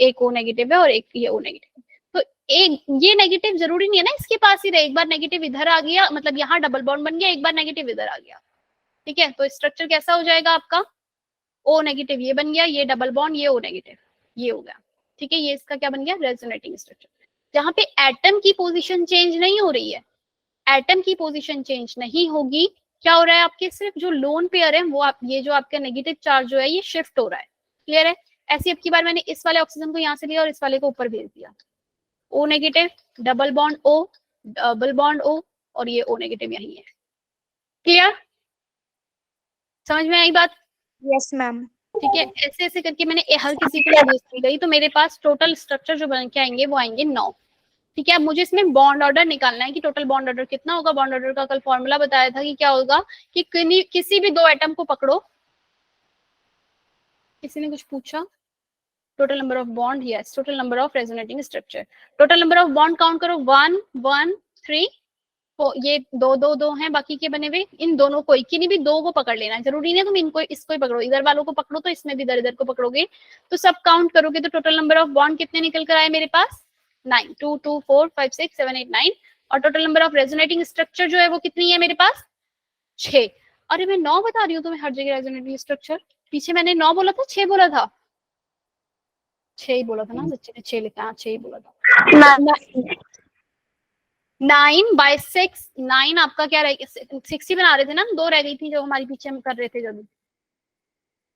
Speaker 1: एक O नेगेटिव है और एक ये O नेगेटिव। तो एक ये नेगेटिव जरूरी नहीं है ना इसके पास ही रहे, एक बार नेगेटिव इधर आ गया मतलब यहाँ डबल बॉन्ड बन गया, एक बार नेगेटिव इधर आ गया। ठीक है, तो स्ट्रक्चर कैसा हो जाएगा आपका? O नेगेटिव ये बन गया, ये डबल बॉन्ड, ये O नेगेटिव ये हो गया। ठीक है, ये इसका क्या बन गया? Resonating structure. जहाँ पे एटम की पोजीशन चेंज नहीं हो रही है, एटम की पोजीशन चेंज नहीं होगी, क्या हो रहा है आपके, सिर्फ जो लोन पेयर है वो आप, ये जो आपका नेगेटिव चार्ज जो है ये शिफ्ट हो रहा है। क्लियर है? ऐसी अब की बार मैंने इस वाले ऑक्सीजन को यहाँ से लिया और इस वाले को ऊपर भेज दिया, O negative, double bond O, double bond O, और ये O नेगेटिव यही है। क्लियर? समझ में आई बात?
Speaker 3: Yes ma'am.
Speaker 1: ठीक है, ऐसे ऐसे करके मैंने हर किसी को रिड्यूस की गई, तो मेरे पास टोटल स्ट्रक्चर जो बन के आएंगे वो आएंगे 9। ठीक है, अब मुझे इसमें बॉन्ड ऑर्डर निकालना है कि टोटल बॉन्ड ऑर्डर कितना होगा। बॉन्ड ऑर्डर का कल फॉर्मूला बताया था कि क्या होगा, कि किसी भी 2 एटम को पकड़ो। किसी ने कुछ पूछा? Total number of bond, yes, total number of resonating structure. Total number of bond count करो, 1 1 3, ये 2 2 2 हैं बाकी के बने हुए। इन दोनों को, किन्हीं भी 2 को पकड़ लेना, जरूरी नहीं तुम इनको इसको ही पकड़ो, इधर वालों को पकड़ो तो इसमें भी इधर इधर को पकड़ोगे, तो सब काउंट करोगे तो टोटल नंबर ऑफ बॉन्ड कितने निकल कर आए मेरे पास? 9, 2 2 4 5 6 7 8 9। और total number of resonating structure जो है वो कितनी है मेरे पास? 6। अरे मैं 9 बता रही हूँ तुम्हें हर जगह रेजोनेटिंग स्ट्रक्चर, पीछे मैंने 9 बोला था 6 बोला था? 6 ही बोला था ना, बच्चे ने 6 लिखा, 6 ही बोला था। 9/6, 9 आपका क्या रह 6 ही बना रहे थे ना, 2 रह गई थी जो हमारी पीछे हम कर रहे थे जब।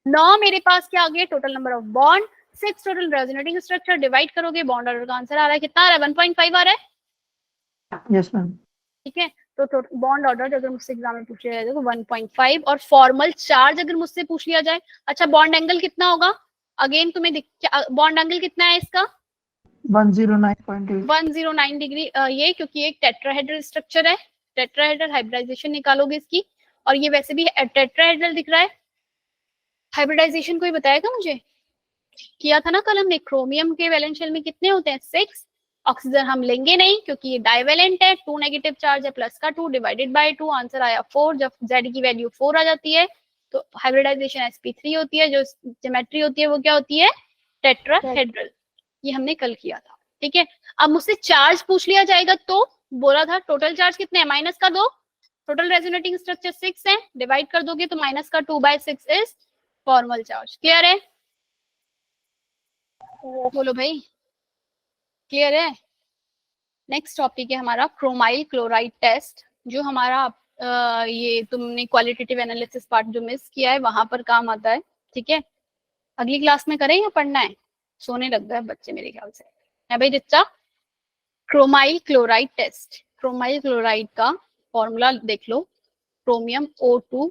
Speaker 1: 9 मेरे पास क्या आ गया? Total number of bond, 6 total resonating structure, divide करोगे बॉन्ड ऑर्डर का आंसर आ रहा है, कितना आ रहा है? 1.5 आ रहा है।
Speaker 2: Yes ma'am.
Speaker 1: ठीक है, तो बॉन्ड ऑर्डर अगर मुझसे एग्जाम में पूछ लिया जाए तो 1.5, और फॉर्मल चार्ज अगर मुझसे पूछ लिया जाए, अच्छा बॉन्ड एंगल कितना होगा? अगेन तुम्हें बॉन्ड एंगल कितना है इसका?
Speaker 2: 109.8।
Speaker 1: 109 डिग्री। ये क्योंकि एक टेट्राहेड्रल स्ट्रक्चर है, टेट्राहेड्रल हाइब्रिडाइजेशन निकालोगे इसकी, और ये वैसे भी टेट्राहेड्रल दिख रहा है। हाइब्रिडाइजेशन कोई बताएगा मुझे? किया था ना कल हमने, क्रोमियम के वैलेंस शेल में कितने होते हैं? 6। ऑक्सीजन हम लेंगे नहीं क्योंकि ये डाइवेलेंट है, 2 नेगेटिव चार्ज है, प्लस का 2 डिवाइडेड बाय 2, आंसर आया 4। जब Z की वैल्यू 4 आ जाती है तो हाइब्रिडाइजेशन sp3 होती है, जो ज्योमेट्री होती है वो क्या होती है? टेट्राहेड्रल। ये हमने कल किया था। ठीक है, अब मुझसे चार्ज पूछ लिया जाएगा तो बोला था टोटल चार्ज कितने हैं? माइनस का 2, टोटल रेजोनेटिंग स्ट्रक्चर 6 है, डिवाइड कर दोगे तो माइनस का 2/6 इज फॉर्मल चार्ज। क्लियर है? बोलो भाई, क्लियर है? नेक्स्ट टॉपिक है हमारा क्रोमाइल क्लोराइड टेस्ट, जो हमारा ये तुमने क्वालिटेटिव एनालिसिस पार्ट जो मिस किया है वहां पर काम आता है। ठीक है, अगली क्लास में करें या पढ़ना है? सोने लग गए बच्चे मेरे ख्याल से, है भाई जितना। Chromyl chloride test, chromyl chloride का फॉर्मूला देख लो, क्रोमियम O2,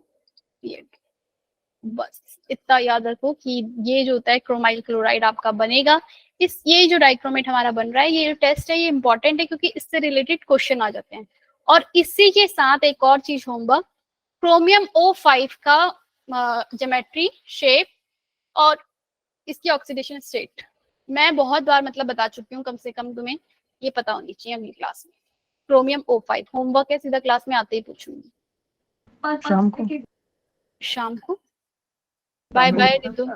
Speaker 1: बस इतना याद रखो कि ये जो होता है क्रोमाइल क्लोराइड आपका बनेगा। ये जो डाइक्रोमेट हमारा बन रहा है, ये जो टेस्ट है ये इंपॉर्टेंट है क्योंकि इससे रिलेटेड क्वेश्चन आ जाते हैं। और इसी के साथ एक और चीज होमवर्क, क्रोमियम O5 का ज्योमेट्री, शेप और इसकी ऑक्सीडेशन स्टेट मैं बहुत बार मतलब बता चुकी हूँ, कम से कम तुम्हें ये पता होनी चाहिए अगली क्लास में। क्रोमियम O5 होमवर्क है, सीधा क्लास में आते ही पूछूंगी।
Speaker 2: शाम को।
Speaker 1: शाम को। Bye bye Ritu.